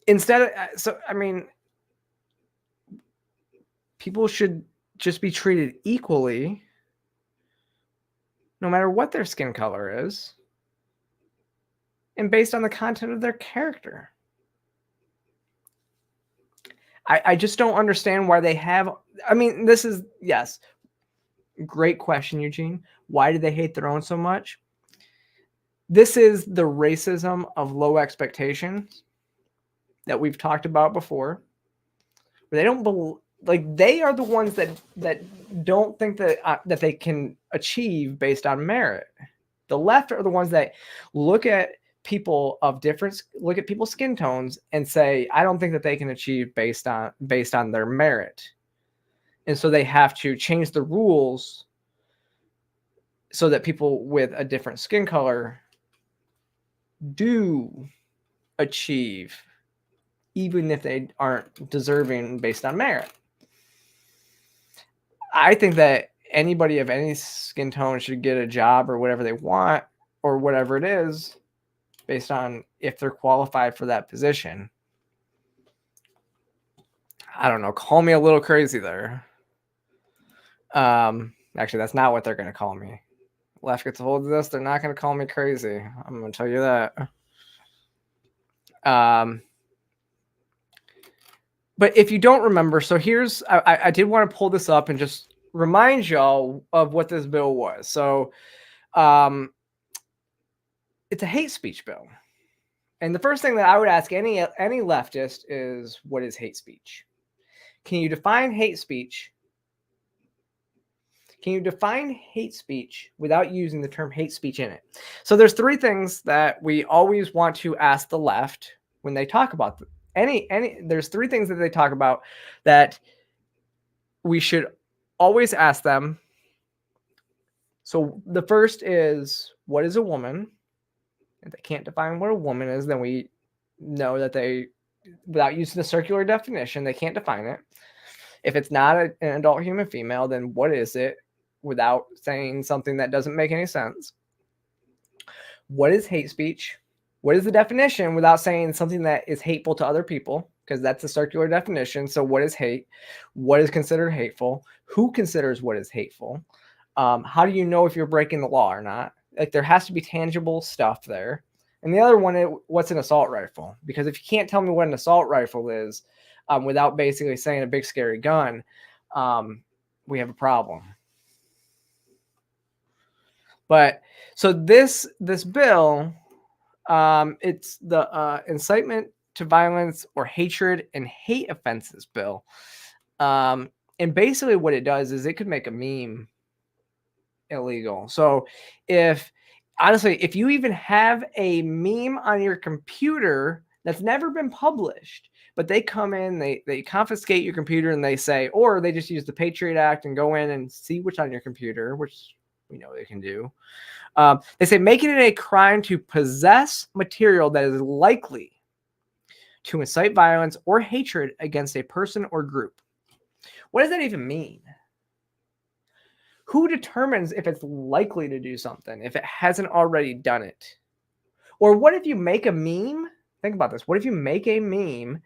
Instead of, so I mean, people should just be treated equally, no matter what their skin color is, and based on the content of their character. I just don't understand why they have. I mean, this is, yes, great question, Eugene. Why do they hate their own so much? This is the racism of low expectations that we've talked about before. They don't like, they are the ones that don't think that that they can achieve based on merit. The left are the ones that look at people of different, look at people's skin tones and say, I don't think that they can achieve based on their merit. And so they have to change the rules so that people with a different skin color do achieve, even if they aren't deserving based on merit. I think that anybody of any skin tone should get a job or whatever they want, or whatever it is, based on if they're qualified for that position. I don't know. Call me a little crazy there. Actually, that's not what they're going to call me. Left gets a hold of this, they're not going to call me crazy. I'm going to tell you that. But if you don't remember, so here's, I did want to pull this up and just remind y'all of what this bill was. So it's a hate speech bill. And the first thing that I would ask any leftist is, what is hate speech? Can you define hate speech? Can you define hate speech without using the term hate speech in it? So there's three things that we always want to ask the left when they talk about there's three things that they talk about that we should always ask them. So the first is, what is a woman? If they can't define what a woman is, then we know that they, without using the circular definition, they can't define it. If it's not an adult human female, then what is it, without saying something that doesn't make any sense? What is hate speech? What is the definition without saying something that is hateful to other people? Because that's a circular definition. So what is hate? What is considered hateful? Who considers what is hateful? How do you know if you're breaking the law or not? Like, there has to be tangible stuff there. And the other one is, what's an assault rifle? Because if you can't tell me what an assault rifle is, without basically saying a big scary gun, we have a problem. But so this bill, it's the incitement to violence or hatred and hate offenses bill. And basically what it does is it could make a meme illegal. So if you even have a meme on your computer that's never been published, but they come in, they confiscate your computer and they say, or they just use the Patriot Act and go in and see what's on your computer, which we know they can do. They say, making it a crime to possess material that is likely to incite violence or hatred against a person or group. What does that even mean? Who determines if it's likely to do something if it hasn't already done it? Or what if you make a meme? Think about this. What if you make a meme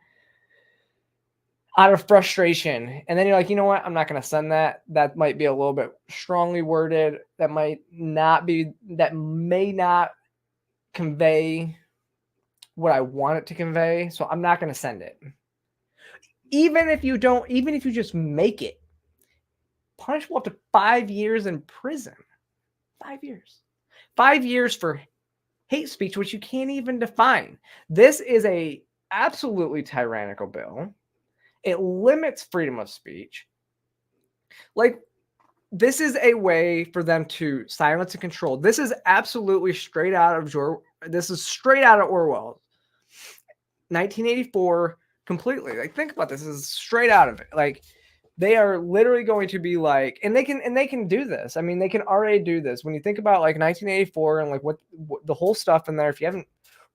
out of frustration, and then you're like, you know what? I'm not going to send that. That might be a little bit strongly worded. That may not convey what I want it to convey. So I'm not going to send it. Even if you just make it, punishable up to 5 years in prison. 5 years. 5 years for hate speech, which you can't even define. This is a absolutely tyrannical bill. It limits freedom of speech. Like, this is a way for them to silence and control. This is absolutely straight out of Orwell. 1984 completely. Like, think about this. This is straight out of it. Like, they are literally going to be like, and they can do this. I mean, they can already do this. When you think about like 1984 and like what the whole stuff in there, if you haven't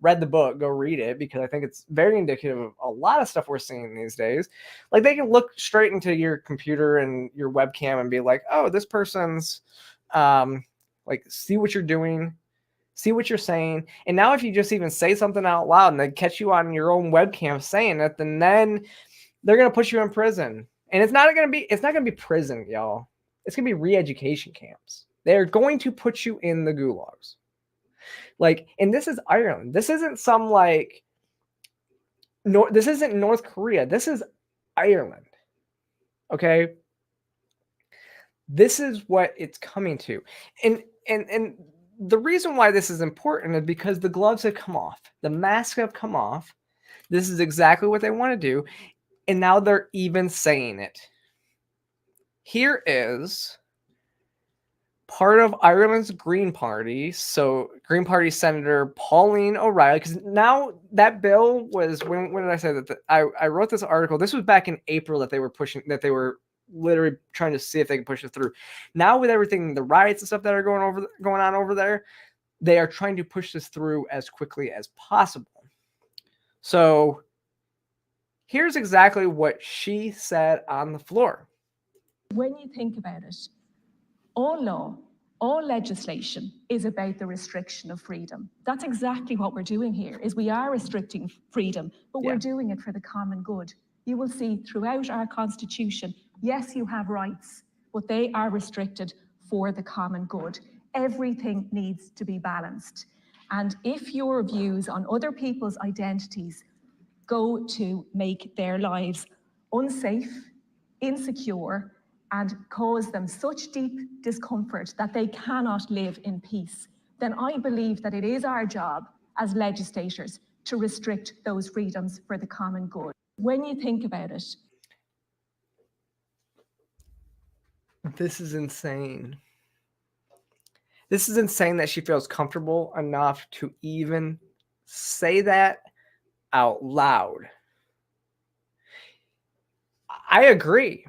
read the book, go read it, because I think it's very indicative of a lot of stuff we're seeing these days. Like, they can look straight into your computer and your webcam and be like, oh, this person's like, see what you're doing, see what you're saying. And now if you just even say something out loud and they catch you on your own webcam saying it, then they're going to put you in prison. And it's not going to be prison, y'all. It's going to be re-education camps. They're going to put you in the gulags. Like, and this is Ireland. This isn't this isn't North Korea. This is Ireland. Okay? This is what it's coming to. And the reason why this is important is because the gloves have come off. The masks have come off. This is exactly what they want to do. And now they're even saying it. Here is part of Ireland's Green Party. So Green Party Senator Pauline O'Reilly, because now that bill was, when did I say that? I wrote this article. This was back in April that they were literally trying to see if they can push it through. Now with everything, the riots and stuff that are going on over there, they are trying to push this through as quickly as possible. So here's exactly what she said on the floor. When you think about it, all law, all legislation is about the restriction of freedom. That's exactly what we're doing here, is we are restricting freedom, but we're doing it for the common good. You will see throughout our Constitution, yes, you have rights, but they are restricted for the common good. Everything needs to be balanced. And if your views on other people's identities go to make their lives unsafe, insecure, and cause them such deep discomfort that they cannot live in peace, then I believe that it is our job as legislators to restrict those freedoms for the common good. When you think about it. This is insane. This is insane that she feels comfortable enough to even say that out loud. I agree.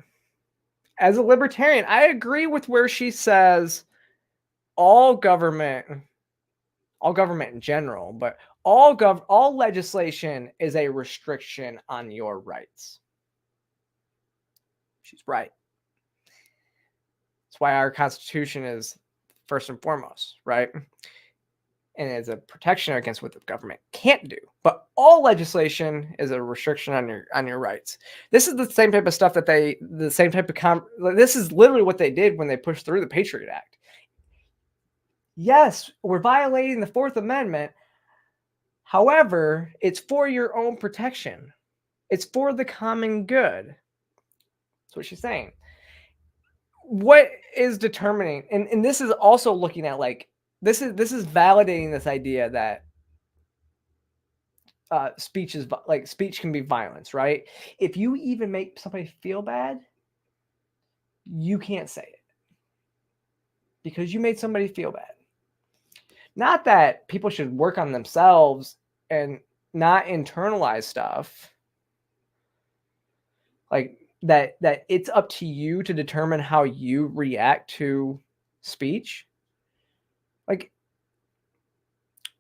As a libertarian, I agree with where she says all government in general, but all legislation is a restriction on your rights. She's right. That's why our Constitution is first and foremost, right? And it's a protection against what the government can't do. But all legislation is a restriction on your rights. This is the same type of stuff that this is literally what they did when they pushed through the Patriot Act. Yes, we're violating the Fourth Amendment. However, it's for your own protection. It's for the common good. That's what she's saying. What is determining, and this is also looking at like, this is validating this idea that speech can be violence, right? If you even make somebody feel bad, you can't say it because you made somebody feel bad. Not that people should work on themselves and not internalize stuff. Like that it's up to you to determine how you react to speech. Like,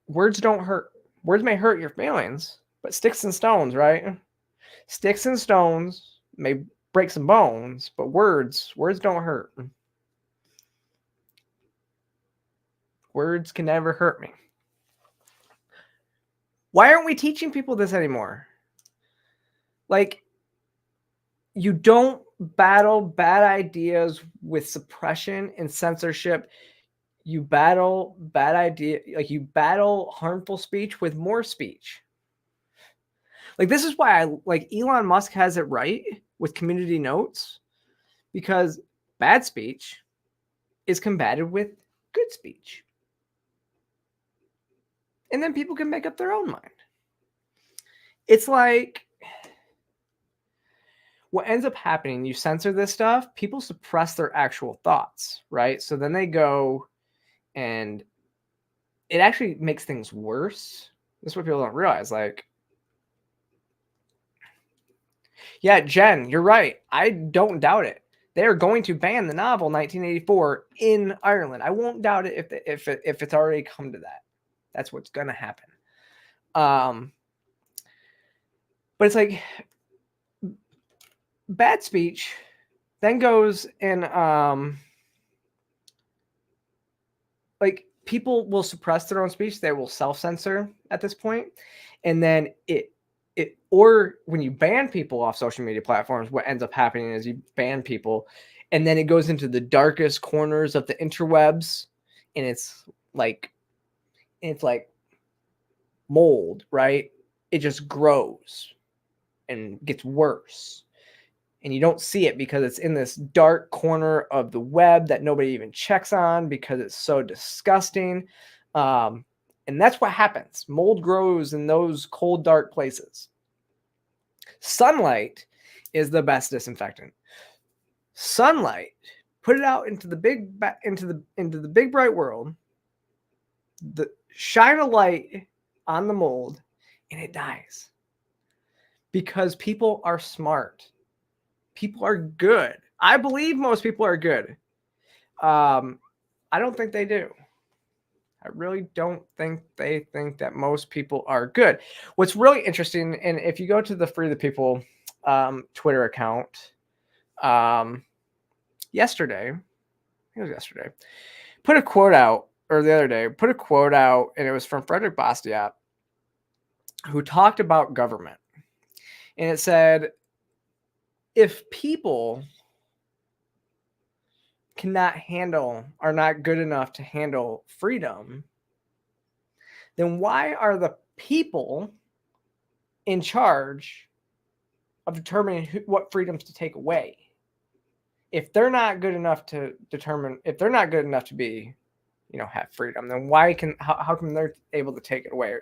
words don't hurt. Words may hurt your feelings, but sticks and stones, right? Sticks and stones may break some bones, but words don't hurt. Words can never hurt me. Why aren't we teaching people this anymore? Like, you don't battle bad ideas with suppression and censorship. You battle bad idea, like you battle harmful speech with more speech. Like, this is why Elon Musk has it right with community notes, because bad speech is combated with good speech. And then people can make up their own mind. It's like what ends up happening, you censor this stuff, people suppress their actual thoughts, right? So then they go and it actually makes things worse. This is what people don't realize. Like, yeah, Jen, you're right. I don't doubt it. They're going to ban the novel 1984 in Ireland. I won't doubt it if it's already come to that. That's what's going to happen. But it's like bad speech then goes in, like, people will suppress their own speech. They will self-censor at this point. And then or when you ban people off social media platforms, what ends up happening is you ban people and then it goes into the darkest corners of the interwebs. And it's like mold, right? It just grows and gets worse. And you don't see it because it's in this dark corner of the web that nobody even checks on because it's so disgusting. And that's what happens. Mold grows in those cold, dark places. Sunlight is the best disinfectant. Sunlight, put it out into the big bright world. Shine a light on the mold, and it dies. Because people are smart. People are good. I believe most people are good. I don't think they do. I really don't think they think that most people are good. What's really interesting, and if you go to the Free the People Twitter account, yesterday, put a quote out, or the other day, put a quote out, and it was from Frederick Bastiat, who talked about government. And it said, if people are not good enough to handle freedom, then why are the people in charge of determining what freedoms to take away? If they're not good enough to be, have freedom, then how come they're able to take it away?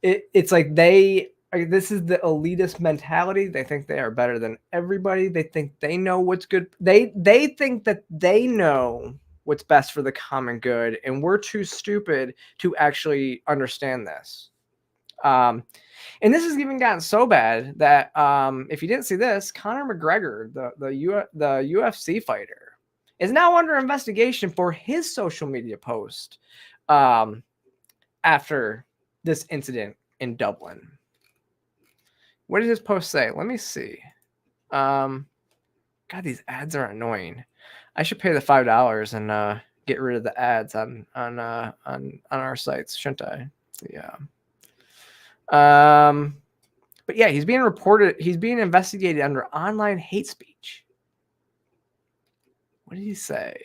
It's like this is the elitist mentality. They think they are better than everybody. They think they know what's good. They think that they know what's best for the common good, and we're too stupid to actually understand this. And this has even gotten so bad that if you didn't see this, Conor McGregor, the UFC fighter, is now under investigation for his social media post after this incident in Dublin. What did his post say? Let me see. God, these ads are annoying. I should pay the $5 and get rid of the ads on our sites, shouldn't I? Yeah. But yeah, he's being reported. He's being investigated under online hate speech. What did he say?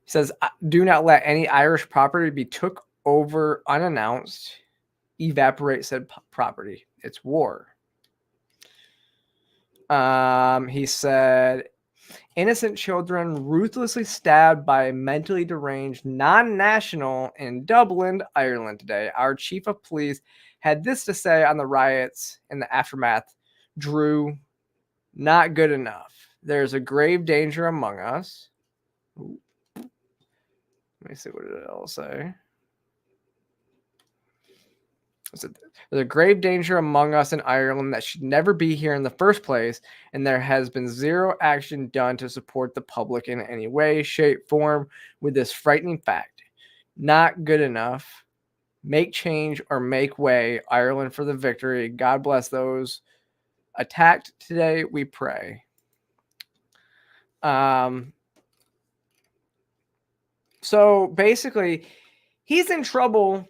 He says, "Do not let any Irish property be took over unannounced. Evaporate said property. It's war." He said, "Innocent children ruthlessly stabbed by a mentally deranged non-national in Dublin, Ireland today. Our chief of police had this to say on the riots in the aftermath. Drew, not good enough. There's a grave danger among us." Ooh. Let me see what it'll say. "There's a grave danger among us in Ireland that should never be here in the first place, and there has been zero action done to support the public in any way, shape, form with this frightening fact. Not good enough. Make change or make way. Ireland for the victory. God bless those attacked today, we pray." So basically, he's in trouble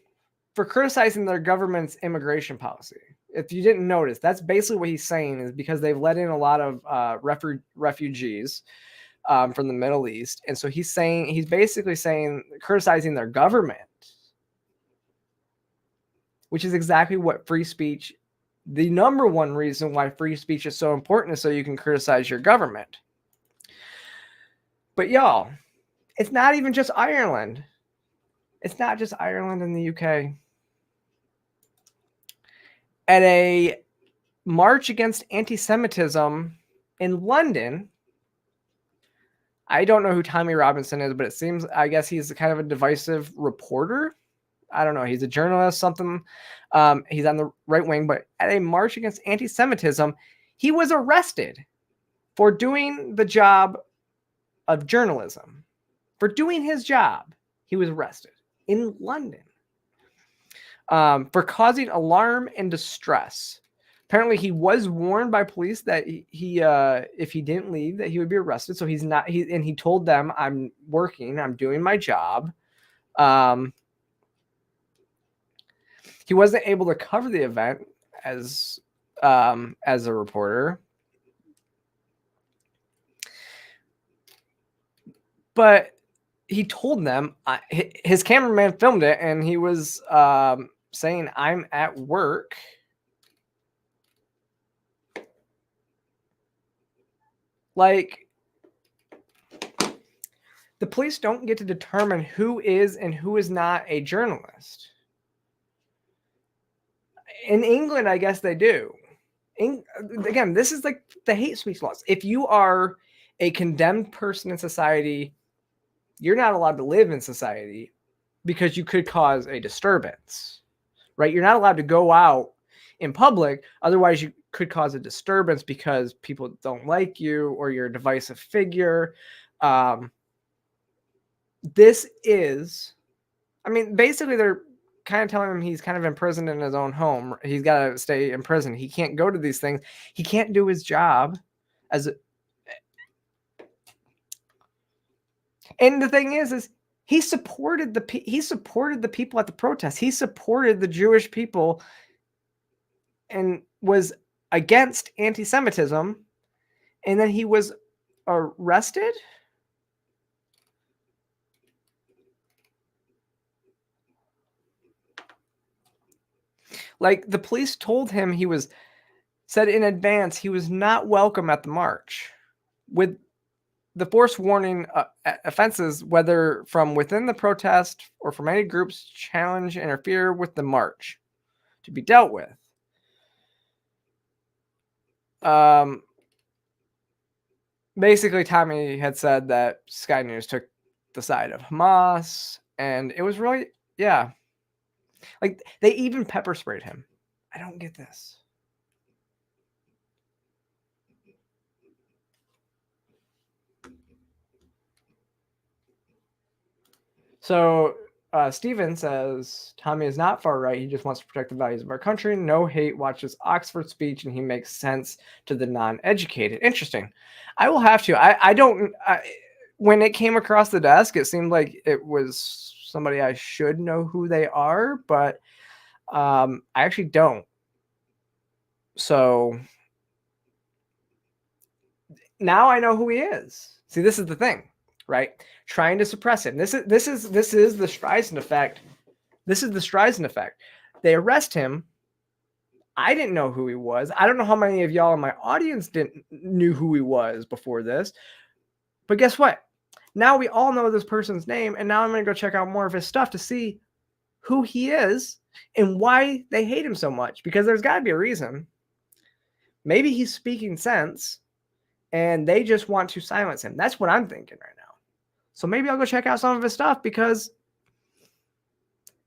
for criticizing their government's immigration policy. If you didn't notice, that's basically what he's saying, is because they've let in a lot of refugees from the Middle East. And so he's basically saying, criticizing their government, which is exactly what free speech, the number one reason why free speech is so important is so you can criticize your government. But y'all, it's not even just Ireland. It's not just Ireland and the UK. At a march against anti-Semitism in London, I don't know who Tommy Robinson is, but it seems, I guess he's kind of a divisive reporter. I don't know. He's a journalist, something. He's on the right wing, but at a march against anti-Semitism, he was arrested for doing the job of journalism. For doing his job, he was arrested in London for causing alarm and distress. Apparently, he was warned by police that he if he didn't leave, that he would be arrested. So he's not. And he told them, "I'm working. I'm doing my job." He wasn't able to cover the event as a reporter, but he told them, his cameraman filmed it, and he was saying, "I'm at work." Like, the police don't get to determine who is and who is not a journalist. In England, I guess they do. Again, this is like the hate speech laws. If you are a condemned person in society, you're not allowed to live in society because you could cause a disturbance, right? You're not allowed to go out in public. Otherwise, you could cause a disturbance because people don't like you or you're a divisive figure. This is, I mean, basically they're kind of telling him he's kind of imprisoned in his own home. He's got to stay in prison. He can't go to these things. He can't do his job as a, and the thing is he supported the people at the protest. He supported the Jewish people and was against anti-Semitism, and then he was arrested. Like, the police told him said in advance he was not welcome at the march, with the force warning offenses, whether from within the protest or from any groups challenge, interfere with the march, to be dealt with. Basically, Tommy had said that Sky News took the side of Hamas, and it was really, yeah. Like, they even pepper sprayed him. I don't get this. So Steven says, Tommy is not far right. He just wants to protect the values of our country. No hate, watches Oxford speech, and he makes sense to the non-educated. Interesting. I will have to. I don't. When it came across the desk, it seemed like it was somebody I should know who they are, but I actually don't. So now I know who he is. See, this is the thing, right? Trying to suppress him. This is the Streisand effect. This is the Streisand effect. They arrest him. I didn't know who he was. I don't know how many of y'all in my audience knew who he was before this. But guess what? Now we all know this person's name, and now I'm going to go check out more of his stuff to see who he is and why they hate him so much, because there's got to be a reason. Maybe he's speaking sense and they just want to silence him. That's what I'm thinking right now. So maybe I'll go check out some of his stuff, because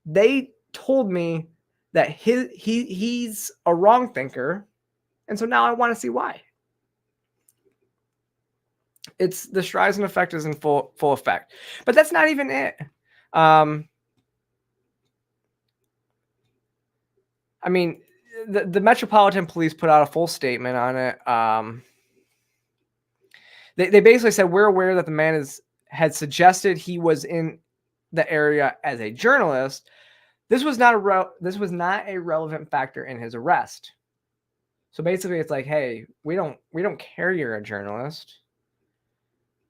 they told me that he's a wrong thinker, and so now I want to see why. It's the Streisand effect is in full effect, but that's not even it. I mean, the Metropolitan Police put out a full statement on it. They basically said, we're aware that the man had suggested he was in the area as a journalist. This was not a relevant factor in his arrest. So basically, it's like, hey, we don't care you're a journalist.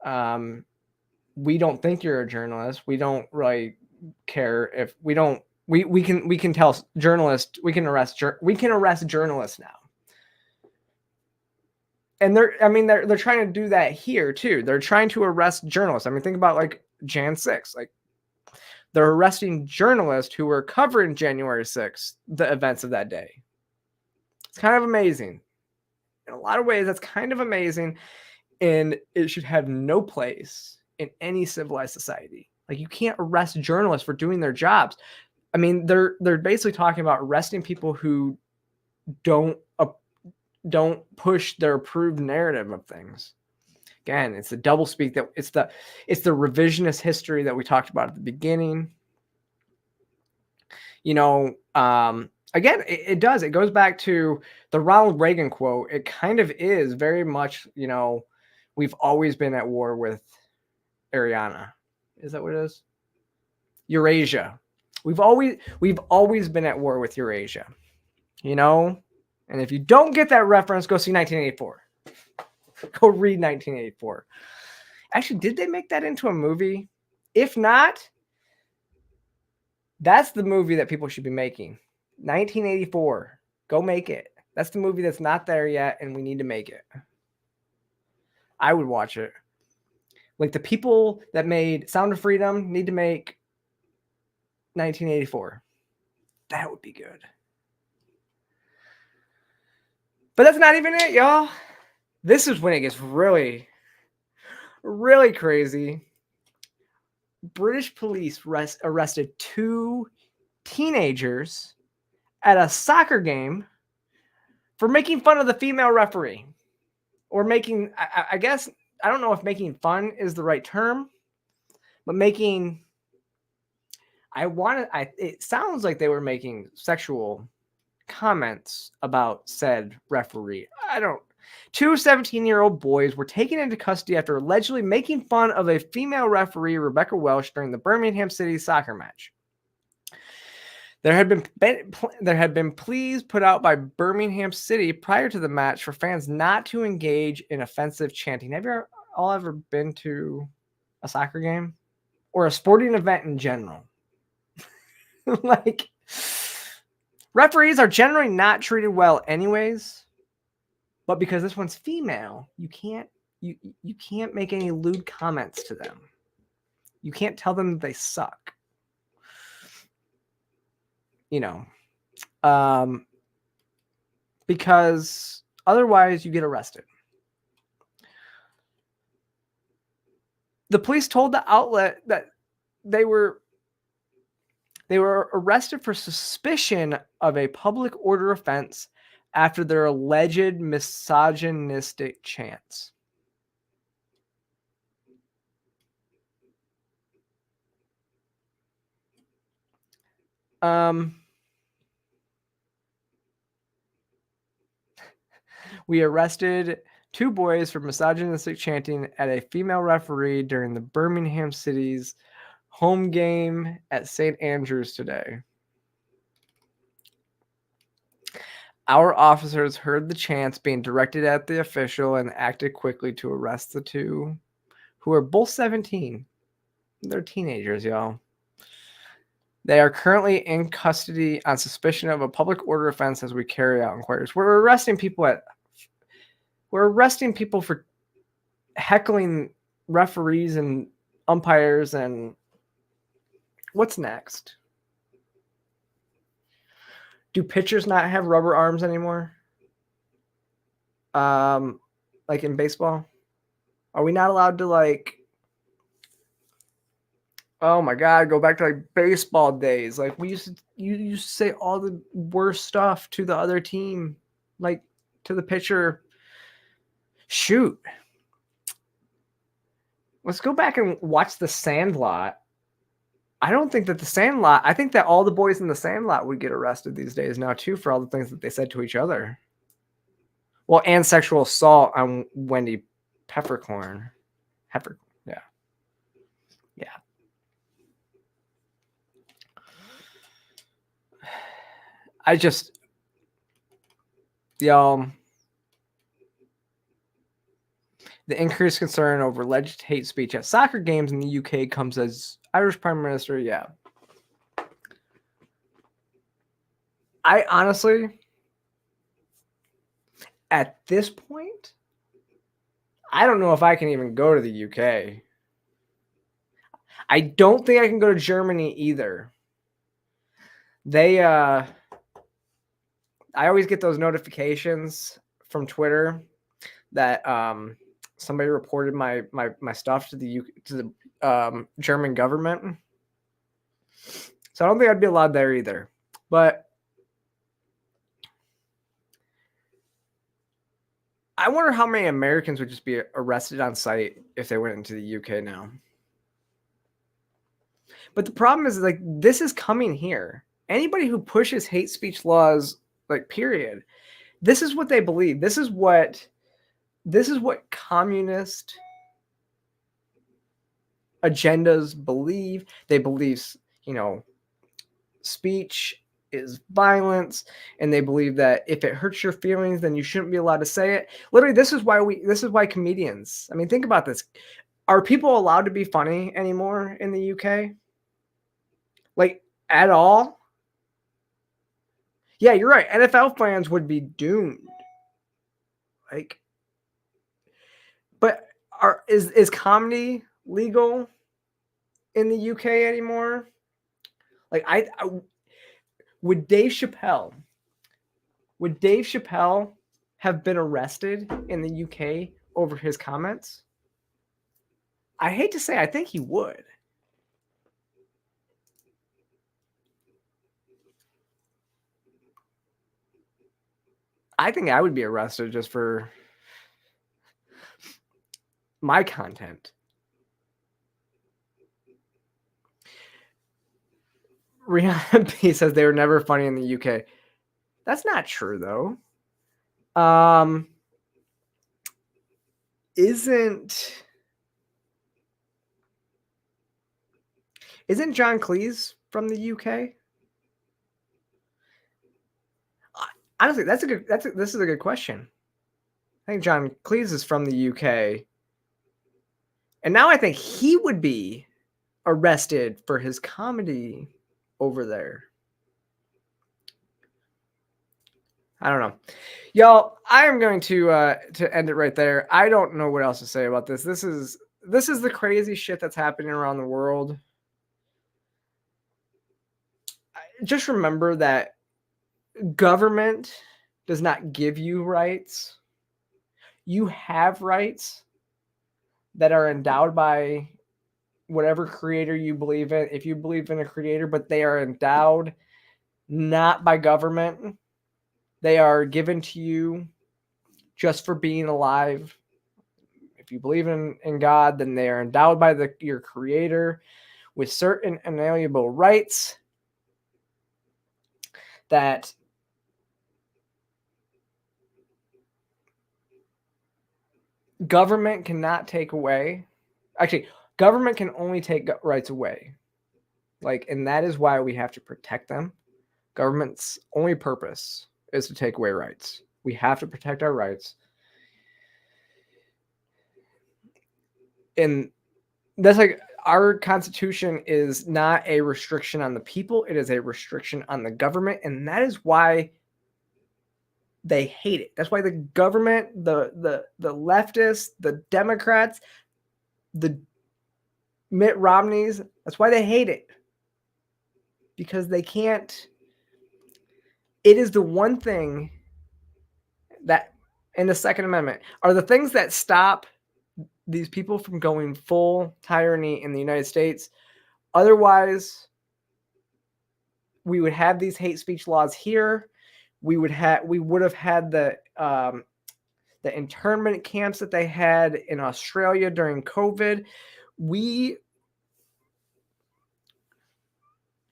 We don't think you're a journalist. We don't really care if we don't. We can tell journalists. We can arrest journalists now. And they're trying to do that here too. They're trying to arrest journalists. I mean, think about like Jan 6. Like, they're arresting journalists who were covering January 6th, the events of that day. It's kind of amazing. In a lot of ways, that's kind of amazing. And it should have no place in any civilized society. Like, you can't arrest journalists for doing their jobs. I mean, they're basically talking about arresting people who don't push their approved narrative of things. Again, it's the doublespeak that it's the revisionist history that we talked about at the beginning. You know, again, it does. It goes back to the Ronald Reagan quote. It kind of is very much, you know, we've always been at war with Ariana. Is that what it is? Eurasia. We've always been at war with Eurasia. You know? And if you don't get that reference, go see 1984. Go read 1984. Actually, did they make that into a movie? If not, that's the movie that people should be making. 1984. Go make it. That's the movie that's not there yet, and we need to make it. I would watch it. Like, the people that made Sound of Freedom need to make 1984. That would be good. But that's not even it, y'all. This is when it gets really, really crazy. British police arrested 2 teenagers at a soccer game for making fun of the female referee. Or making, I guess, I don't know if making fun is the right term, but making, it sounds like they were making sexual comments about said referee. 2 17-year-old boys were taken into custody after allegedly making fun of a female referee, Rebecca Welsh, during the Birmingham City soccer match. There had been pleas put out by Birmingham City prior to the match for fans not to engage in offensive chanting. Have you all ever been to a soccer game or a sporting event in general? Like, referees are generally not treated well anyways, but because this one's female, you can't make any lewd comments to them. You can't tell them they suck. You know, because otherwise you get arrested. The police told the outlet that they were They were arrested for suspicion of a public order offense after their alleged misogynistic chants. We arrested 2 boys for misogynistic chanting at a female referee during the Birmingham City's home game at St. Andrews today. Our officers heard the chants being directed at the official and acted quickly to arrest the 2, who are both 17. They're teenagers, y'all. They are currently in custody on suspicion of a public order offense as we carry out inquiries. We're arresting people for heckling referees and umpires. And what's next? Do pitchers not have rubber arms anymore? Like in baseball? Are we not allowed to, like, oh my God, go back to like baseball days? Like you used to say all the worst stuff to the other team, like to the pitcher. Shoot. Let's go back and watch The Sandlot. I don't think that The Sandlot, I think that all the boys in The Sandlot would get arrested these days now too for all the things that they said to each other. Well, and sexual assault on Wendy Peppercorn. Yeah. Yeah. Y'all, the increased concern over alleged hate speech at soccer games in the UK comes as Irish Prime Minister, yeah. I honestly, at this point, I don't know if I can even go to the UK. I don't think I can go to Germany either. I always get those notifications from Twitter that somebody reported my stuff to the German government. So I don't think I'd be allowed there either. But I wonder how many Americans would just be arrested on sight if they went into the UK now. But the problem is, like, this is coming here. Anybody who pushes hate speech laws, like, period, this is what they believe. This is what communist agendas believe. They believe, speech is violence, and they believe that if it hurts your feelings, then you shouldn't be allowed to say it. Literally, this is why comedians, I mean, think about this. Are people allowed to be funny anymore in the UK? Like, at all? Yeah, you're right. NFL fans would be doomed. Like, but is comedy legal in the UK anymore? Like, would Dave Chappelle have been arrested in the UK over his comments? I hate to say, I think he would. I think I would be arrested just for my content. Rihanna P says they were never funny in the UK. That's not true, though. Isn't John Cleese from the UK? Honestly, this is a good question. I think John Cleese is from the UK. And now I think he would be arrested for his comedy over there. I don't know. Y'all, I am going to end it right there. I don't know what else to say about this. This is the crazy shit that's happening around the world. Just remember that government does not give you rights. You have rights that are endowed by whatever creator you believe in, if you believe in a creator, but they are endowed not by government, they are given to you just for being alive. If you believe in God, then they are endowed by your creator with certain inalienable rights that government cannot take away. Actually, government can only take rights away. And that is why we have to protect them. Government's only purpose is to take away rights. We have to protect our rights. And that's our Constitution is not a restriction on the people. It is a restriction on the government. And that is why they hate it. That's why the government, the leftists, the Democrats, the Mitt Romneys, that's why they hate it. Because they can't. It is the one thing that in the Second Amendment are the things that stop these people from going full tyranny in the United States. Otherwise, we would have these hate speech laws here. We would have had the internment camps that they had in Australia during COVID. We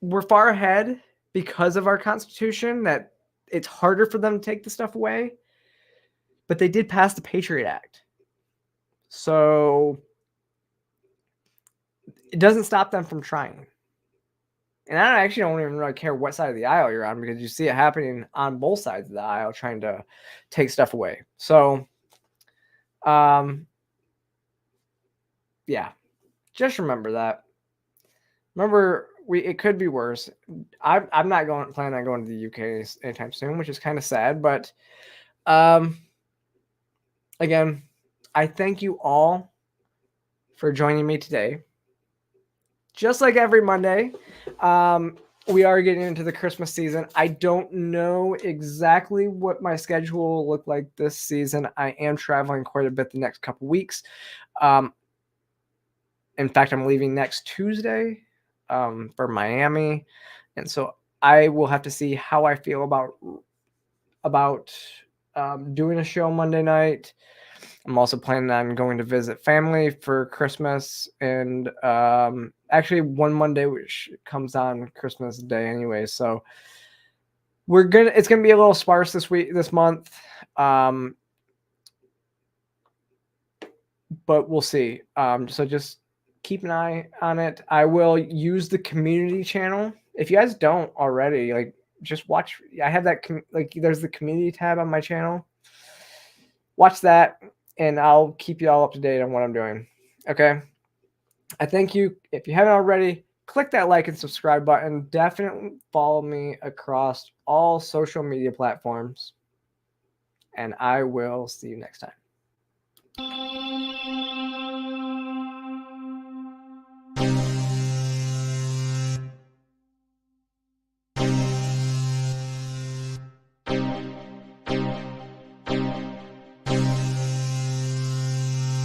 were far ahead because of our Constitution, that it's harder for them to take the stuff away. But they did pass the Patriot Act. So it doesn't stop them from trying. And I actually don't even really care what side of the aisle you're on, because you see it happening on both sides of the aisle, trying to take stuff away. So, yeah, just remember that. Remember, it could be worse. I'm not planning on going to the UK anytime soon, which is kind of sad. But again, I thank you all for joining me today. Just like every Monday, we are getting into the Christmas season. I don't know exactly what my schedule will look like this season. I am traveling quite a bit the next couple weeks. In fact, I'm leaving next Tuesday for Miami. And so I will have to see how I feel about doing a show Monday night. I'm also planning on going to visit family for Christmas, and actually one Monday, which comes on Christmas Day anyway. So it's gonna be a little sparse this month, but we'll see. So just keep an eye on it. I will use the community channel. If you guys don't already, just watch. I have that there's the community tab on my channel. Watch that, and I'll keep you all up to date on what I'm doing. Okay. I thank you. If you haven't already, click that like and subscribe button. Definitely follow me across all social media platforms. And I will see you next time.